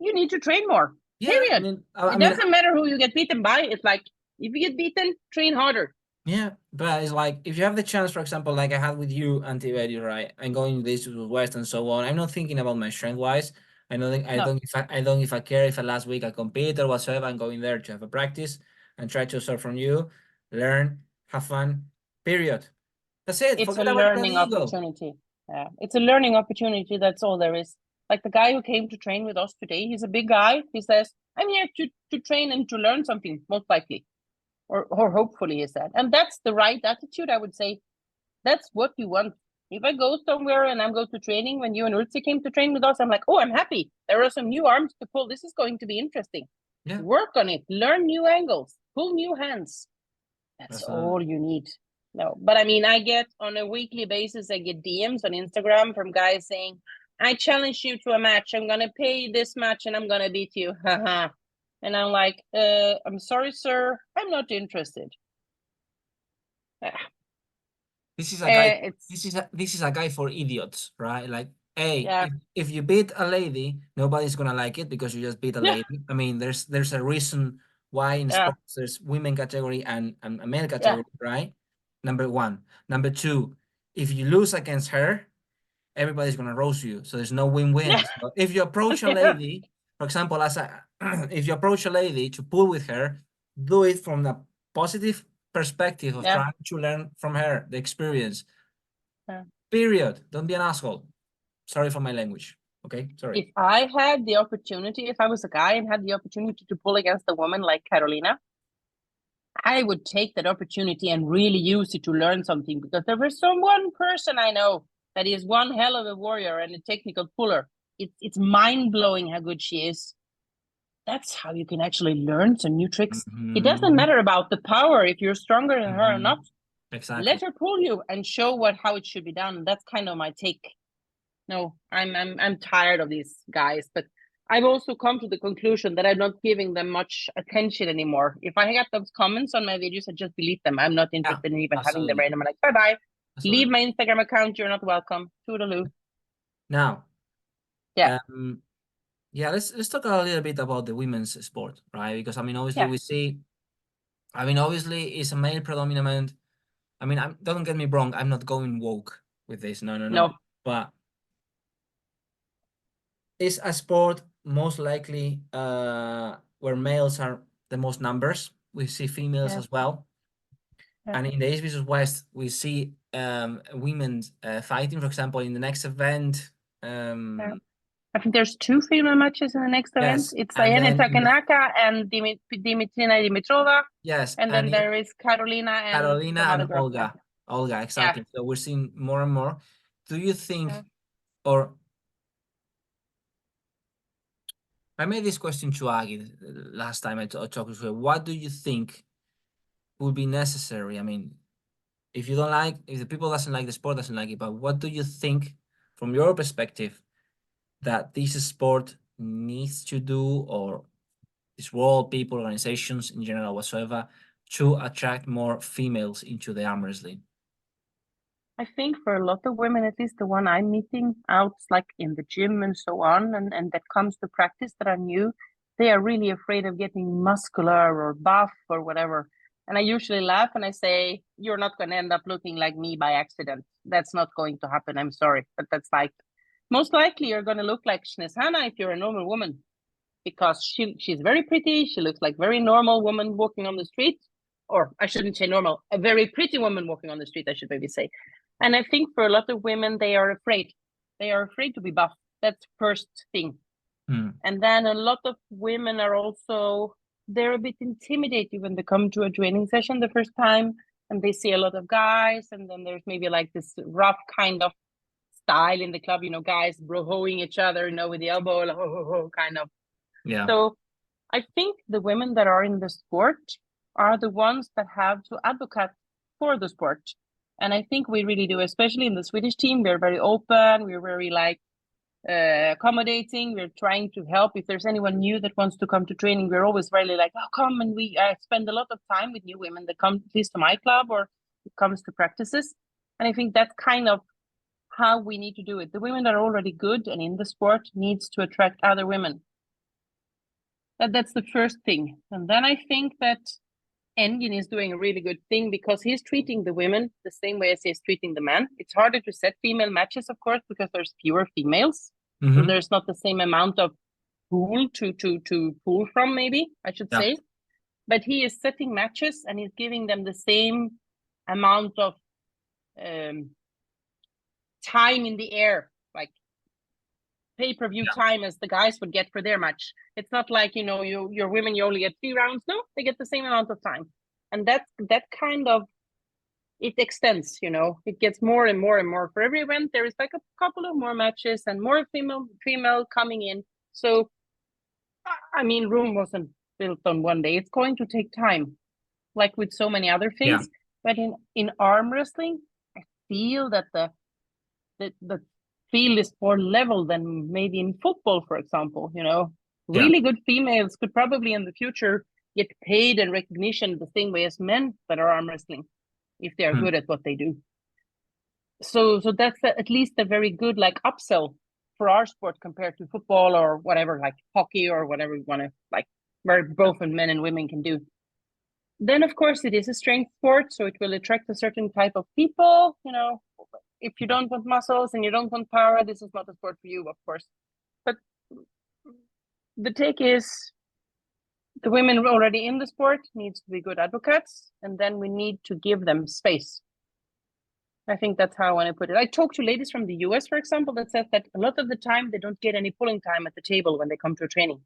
you need to train more. Yeah, Period. It doesn't matter who you get beaten by. It's like, if you get beaten, train harder. yeah, but it's like if you have the chance, for example, like I had with you, Antiverio, right? I'm going this to West and so on. I'm not thinking about my strength wise. I don't think No, I don't if I care if last week I compete or whatsoever. I'm going there to have a practice and try to start from you, learn, have fun. Period. That's it. it's a Forget about the learning ego. opportunity. Yeah, it's a learning opportunity. That's all there is. Like the guy who came to train with us today, he's a big guy. He says, I'm here to train and to learn something, most likely. Or hopefully he said. And that's the right attitude, I would say. That's what you want. If I go somewhere and I'm going to training, when you and Urtzi came to train with us, I'm like, oh, I'm happy. There are some new arms to pull. This is going to be interesting. Yeah, Work on it. Learn new angles. Pull new hands. That's that's all you need. No, but I mean, I get on a weekly basis, I get DMs on Instagram from guys saying, I challenge you to a match. I'm going to pay you this much and I'm going to beat you. And I'm like, I'm sorry, sir. I'm not interested. This is a guy. It's This is a guy for idiots, right? Like, hey, yeah, if you beat a lady, nobody's gonna like it because you just beat a yeah, lady. I mean, there's a reason why in yeah, sports there's women category and a male yeah, category, right? Number one. Number two, if you lose against her, everybody's gonna roast you. So there's no win-win. yeah, So if you approach a yeah, lady, for example, if you approach a lady to pull with her, do it from the positive perspective of yeah, trying to learn from her, the experience. yeah. Period. Don't be an asshole. Sorry for my language. Okay, sorry. If I had the opportunity, if I was a guy and had the opportunity to pull against a woman like Carolina, I would take that opportunity and really use it to learn something, because there was some one person I know that is one hell of a warrior and a technical puller. It's mind blowing how good she is. That's how you can actually learn some new tricks. It doesn't Mhm, matter about the power if you're stronger than her or not. mhm. Exactly. Let her pull you and show how it should be done. That's kind of my take. No, I'm tired of these guys, but I've also come to the conclusion that I'm not giving them much attention anymore. If I get those comments on my videos, I just delete them. I'm not Yeah, interested in even having them absolutely. right. I'm like, bye bye. Leave Absolutely. my Instagram account. You're not welcome. Toodaloo. Now, Yeah, yeah, let's talk a little bit about the women's sport, right? Because I mean, obviously yeah. we see, I mean, obviously it's a male predominant. I mean, don't get me wrong, I'm not going woke with this. No, no, no. No, But it's a sport most likely where males are the most numbers. We see females yeah, as well. yeah, And in the East versus West, we see women fighting, for example, in the next event. yeah. I think there's two female matches in the next event. Yes, It's and Diana then in the Takanaka and Dimitrina Dimitrova, yes, and then and there is Carolina and Carolina some and other girl. Yeah, Olga. Olga, yeah, exactly. So we're seeing more and more. Do you yeah. think, or I made this question to Agy last time I talked to her. What do you think would be necessary? I mean, if you don't like, if the people doesn't like the sport, doesn't like it, but what do you think, from your perspective, that this sport needs to do, or this world, people, organizations in general, whatsoever, to attract more females into the arm wrestling? I think for a lot of women, at least the one I'm meeting out, like in the gym and so on, and that comes to practice that are new, they are really afraid of getting muscular or buff or whatever. And I usually laugh and I say, you're not going to end up looking like me by accident. That's not going to happen. I'm sorry. But that's like, most likely you're going to look like Snezhana if you're a normal woman, because she's very pretty. She looks like very normal woman walking on the street. Or I shouldn't say normal, a very pretty woman walking on the street, I should maybe say. And I think for a lot of women, they are afraid. They are afraid to be buff. That's first thing. Hmm. And then a lot of women are also, they're a bit intimidated when they come to a training session the first time and they see a lot of guys. And then there's maybe like this rough kind of style in the club, guys bro-hoing each other, with the elbow, like, kind of. Yeah. So I think the women that are in the sport are the ones that have to advocate for the sport. And I think we really do, especially in the Swedish team. We're very open. We're very accommodating. We're trying to help. If there's anyone new that wants to come to training, we're always really like, oh, come. And we spend a lot of time with new women that come at least to my club or it comes to practices. And I think that's kind of how we need to do it. The women that are already good and in the sport needs to attract other women. That's the first thing. And then I think that Engin is doing a really good thing because he's treating the women the same way as he's treating the men. It's harder to set female matches, of course, because there's fewer females. So Mm-hmm. there's not the same amount of pool to pull from, maybe, I should Yeah. say. But he is setting matches and he's giving them the same amount of time in the air, like pay-per-view time as the guys would get for their match. It's not like, your women, you only get 3 rounds. No, they get the same amount of time. And that kind of, it extends, it gets more and more and more. For every event, there is like a couple of more matches and more female coming in. So, I mean, Rome wasn't built on one day. It's going to take time, like with so many other Yeah. things. But in arm wrestling, I feel that the field is more level than maybe in football, for example. Really good females could probably in the future get paid and recognition the same way as men that are arm wrestling, if they are good at what they do. So that's at least a very good like upsell for our sport compared to football or whatever, like hockey or whatever you want to like, where both men and women can do. Then of course it is a strength sport, so it will attract a certain type of people. If you don't want muscles and you don't want power, this is not a sport for you, of course. But the take is the women already in the sport needs to be good advocates, and then we need to give them space. I think that's how I want to put it. I talk to ladies from the US, for example, that says that a lot of the time they don't get any pulling time at the table when they come to a training.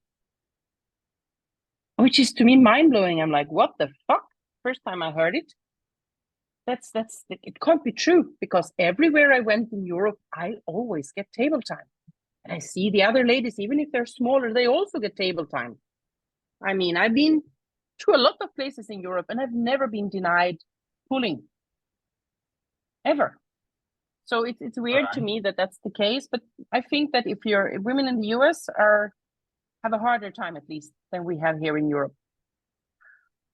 Which is to me mind-blowing. I'm like, what the fuck? First time I heard it. It can't be true, because everywhere I went in Europe, I always get table time. And I see the other ladies, even if they're smaller, they also get table time. I mean, I've been to a lot of places in Europe and I've never been denied pulling. Ever. So it's weird to me that that's the case, but I think that if women in the US have a harder time at least than we have here in Europe.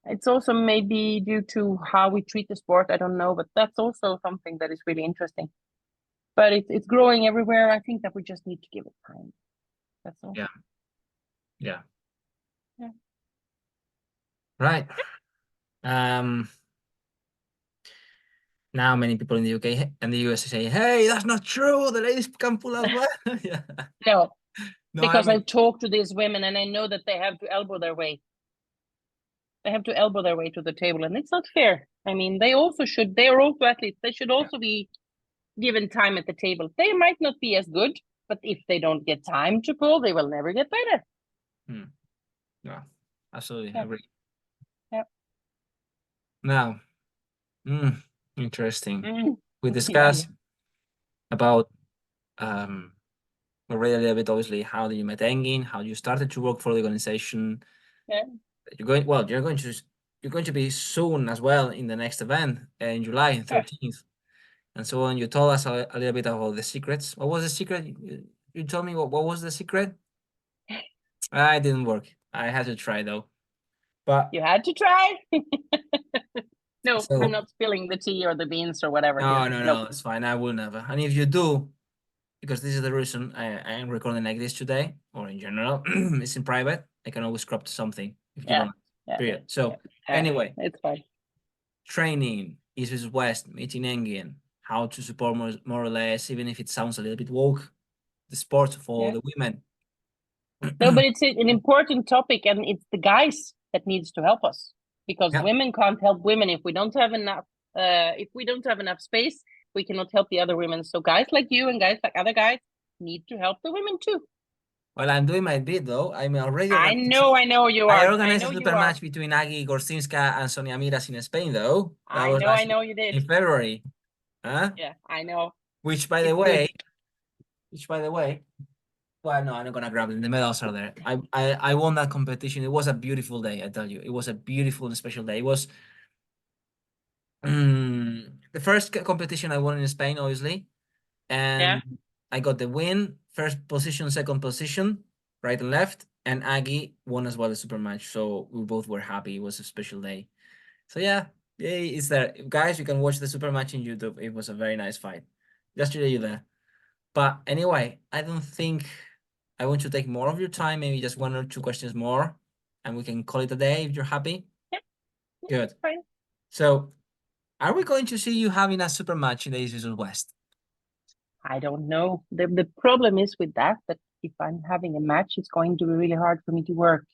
It's also maybe due to how we treat the sport, I don't know, but that's also something that is really interesting. But it's growing everywhere. I think that we just need to give it time. That's all. Yeah. Right. Now many people in the UK and the US say, hey, that's not true. The ladies can pull as well. Yeah. No, because I've talked to these women and I know that they have to elbow their way. They have to elbow their way to the table, and it's not fair. I mean, they are also athletes. They should also be given time at the table. They might not be as good, but if they don't get time to pull, they will never get better. Yeah, absolutely agree. Yeah. Now, interesting. We discussed about already a little bit, obviously, how you met Engin, how you started to work for the organization. Yeah. You're going to be soon as well in the next event in July 13th. And so on. You told us a little bit about the secrets. What was the secret? You told me what was the secret? It didn't work. I had to try though. But you had to try. No, I'm not spilling the tea or the beans or whatever. No, it's fine. I will never. And if you do, because this is the reason I am recording like this today, or in general, it's in private. I can always crop to something if you don't. Period. So anyway, it's fine. Training, East versus West, meeting Engin, how to support more or less, even if it sounds a little bit woke, the sport for the women. No, but it's an important topic, and it's the guys that needs to help us, because women can't help women if we don't have enough. If we don't have enough space, we cannot help the other women. So guys like you and guys like other guys need to help the women too. Well, I'm doing my bit though. I'm already. I know you are. I organized a super match between Agy Gorzynska and Sonia Miras in Spain, though. I know you did in February. Huh? Yeah, I know. Which, by the way, well, no, I'm not gonna grab them. The medals are there. I won that competition. It was a beautiful day. I tell you, it was a beautiful and special day. It was the first competition I won in Spain, obviously, and I got the win, first position, second position, right and left, and Agy won as well the super match. So we both were happy. It was a special day. So yeah, it's there, guys. You can watch the super match in YouTube. It was a very nice fight. Just to you there. But anyway, I don't think I want to take more of your time. Maybe just one or two questions more, and we can call it a day if you're happy. Yeah. Good. Fine. So, are we going to see you having a super match in the East versus West? I don't know. The problem is with that if I'm having a match, it's going to be really hard for me to work,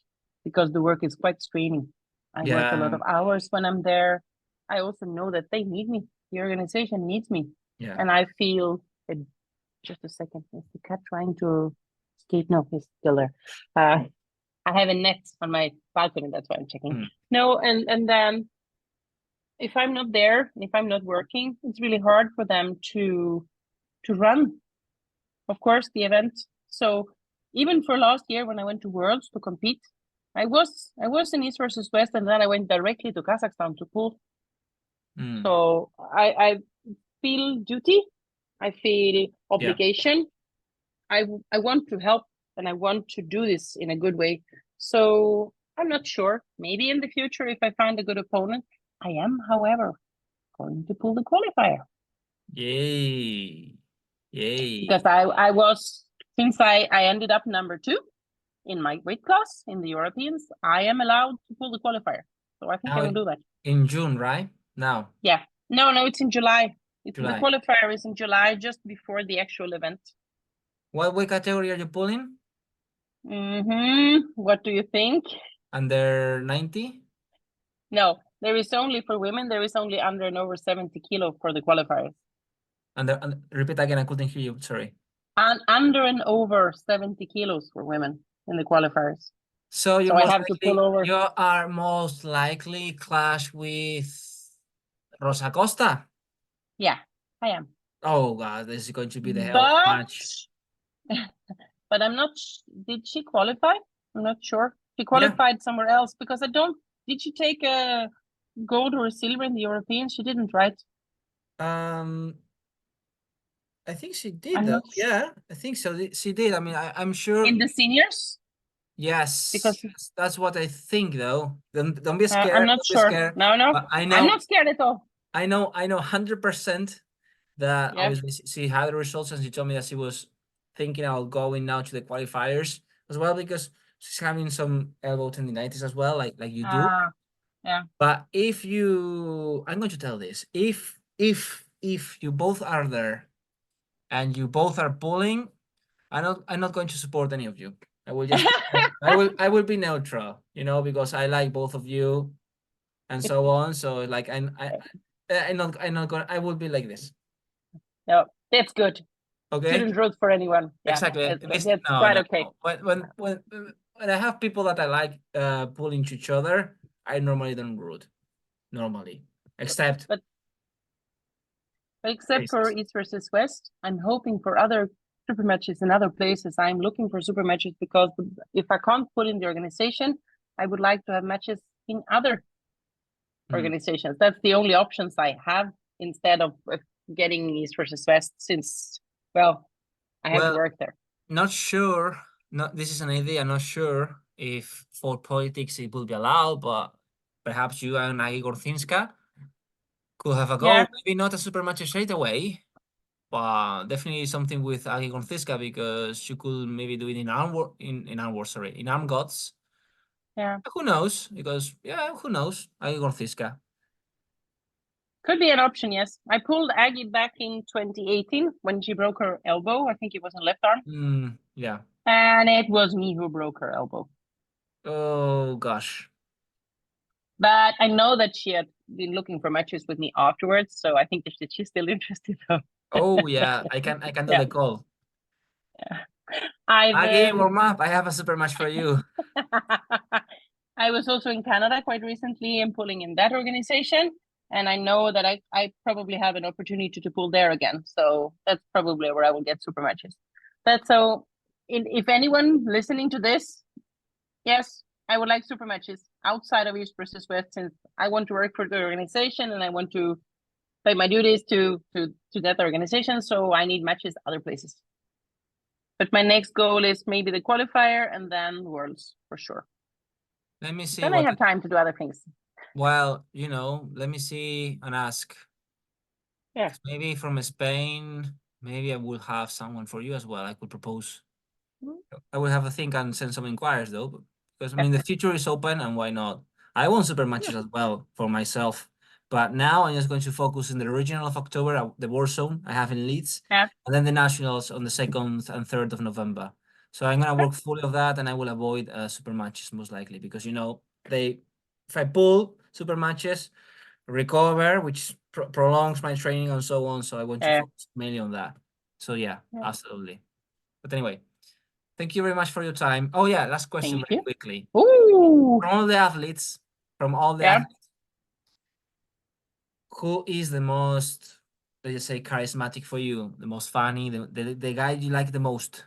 because the work is quite straining. I work a lot of hours when I'm there. I also know that they need me. The organization needs me. Yeah. And I feel just a second. Is the cat trying to escape? No, he's still there. I have a net on my balcony. That's why I'm checking. No, and then if I'm not there, if I'm not working, it's really hard for them to run, of course, the event. So even for last year when I went to Worlds to compete, I was in East versus West, and then I went directly to Kazakhstan to pull. Mm. So I feel duty, I feel obligation. I want to help and I want to do this in a good way. So I'm not sure. Maybe in the future, if I find a good opponent, I am, however, going to pull the qualifier. Yay. Yay. Because I was, since I ended up number 2 in my weight class in the Europeans, I am allowed to pull the qualifier. So I think I will do that. In June, right? Now. Yeah. No, it's in July. The July. qualifier is in July, just before the actual event. What weight category are you pulling? What do you think? Under 90? No, there is only for women. There is only under and over 70 kilo for the qualifiers. Repeat again. I couldn't hear you. Sorry. And under and over 70 kilos for women in the qualifiers. So you I have to pull over. You are most likely clash with Rosa Acosta. Yeah, I am. Oh God, this is going to be the hell of a match. But I'm not. Did she qualify? I'm not sure. She qualified somewhere else because I don't. Did she take a gold or a silver in the Europeans? She didn't, right? I think she did though. Yeah, I think so. She did. I mean, I'm sure. In the seniors? Yes, because that's what I think though. Don't be scared. I'm not sure. Scared. No, I know. I'm not scared at all. I know 100% that obviously she had the results and she told me that she was thinking about going now to the qualifiers as well because she's having some elbow tendinitis as well, like you do. Yeah. But if you, I'm going to tell this, if you both are there and you both are pulling, I'm not going to support any of you. I will just I will be neutral, because I like both of you and so on. So like I'm not gonna, I will be like this. No, that's good. Okay. Shouldn't root for anyone. Yeah, exactly. That's quite okay. No. When I have people that I like pulling to each other, I normally don't root. Normally. Except for East versus West, I'm hoping for other super matches in other places. I'm looking for super matches because if I can't put in the organization, I would like to have matches in other organizations. That's the only options I have instead of getting East versus West since, I have to work there. Not sure. This is an idea. Not sure if for politics it will be allowed, but perhaps you and Agy Gorzynska could have a go. Yeah. Maybe not a super match straight away, but definitely something with Agy Gorzynska because you could maybe do it in arm gods. Yeah. Who knows? Because who knows? Agy Gorzynska. Could be an option, yes. I pulled Agy back in 2018 when she broke her elbow. I think it was in left arm. Yeah. And it was me who broke her elbow. Oh gosh. But I know that she had been looking for matches with me afterwards, so I think that she's still interested though. Oh yeah, I can do the call. Yeah. Agy, warm up. I have a super match for you. I was also in Canada quite recently and pulling in that organization. And I know that I probably have an opportunity to pull there again. So that's probably where I will get super matches. If anyone listening to this, yes, I would like super matches outside of East versus West, since I want to work for the organization and I want to pay my duties to that organization. So I need matches other places. But my next goal is maybe the qualifier and then Worlds for sure. Let me see. Then I have time to do other things. Well, let me see and ask. Yeah. Maybe from Spain, maybe I will have someone for you as well. I could propose. I will have a think and send some inquiries though, because the future is open and why not? I want super matches as well for myself, but now I'm just going to focus in the regional of October, the Warzone I have in Leeds, and then the nationals on the 2nd and 3rd of November. So I'm gonna work fully of that, and I will avoid super matches most likely because if I pull super matches, recover, which prolongs my training and so on. So I want to focus mainly on that. So yeah, absolutely. But anyway, thank you very much for your time. Oh yeah, last question very quickly. Ooh. From all the athletes, who is the most, let's just say, charismatic for you, the most funny, the guy you like the most?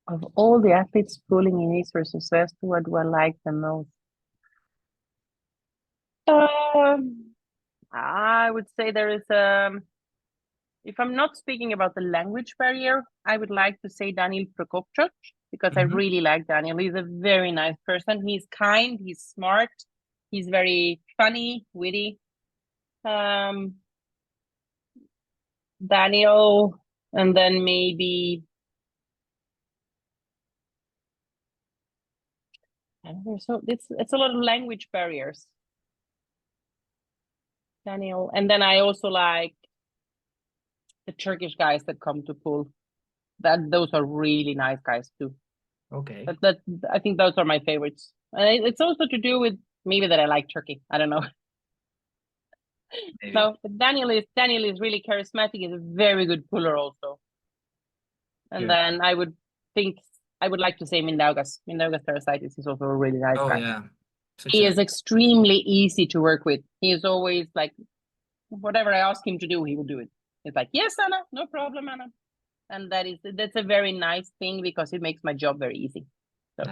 Of all the athletes pulling in East versus West, what do I like the most? I would say there is if I'm not speaking about the language barrier, I would like to say Daniel Prokopchuk, because I really like Daniel. He's a very nice person. He's kind, he's smart, he's very funny, witty. Daniel, and then maybe so it's a lot of language barriers. Daniel, and then I also like the Turkish guys that come to pool. Those are really nice guys too. Okay. That I think those are my favorites. And it's also to do with maybe that I like Turkey. I don't know. Maybe. No, but Daniel is really charismatic. He's a very good puller also. And then I would like to say Mindaugas. Mindaugas Terrasitis is also a really nice guy. Yeah. He is extremely easy to work with. He is always like, whatever I ask him to do, he will do it. He's like, yes, Anna, no problem, Anna. And that's a very nice thing, because it makes my job very easy. So.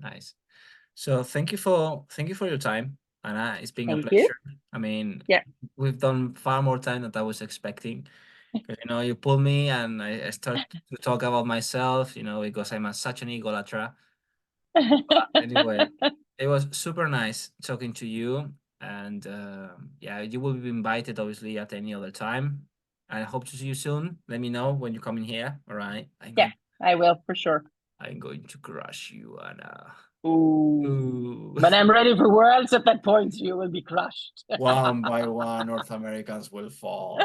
Nice. So thank you for your time, Anna. It's been a Thank pleasure. you. I mean, Yeah. we've done far more time than I was expecting. Because, you pull me and I start to talk about myself, because I'm such an egolatra. But anyway, it was super nice talking to you. And yeah, you will be invited, obviously, at any other time. I hope to see you soon. Let me know when you come in here. All right. I will, for sure. I'm going to crush you, Anna. Ooh. But I'm ready for Worlds at that point. You will be crushed. One by one, North Americans will fall.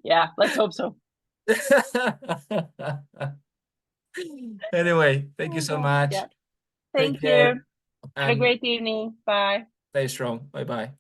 Yeah, let's hope so. Anyway, thank you so much. Yeah. Thank you. Have a great evening. Bye. Stay strong. Bye-bye.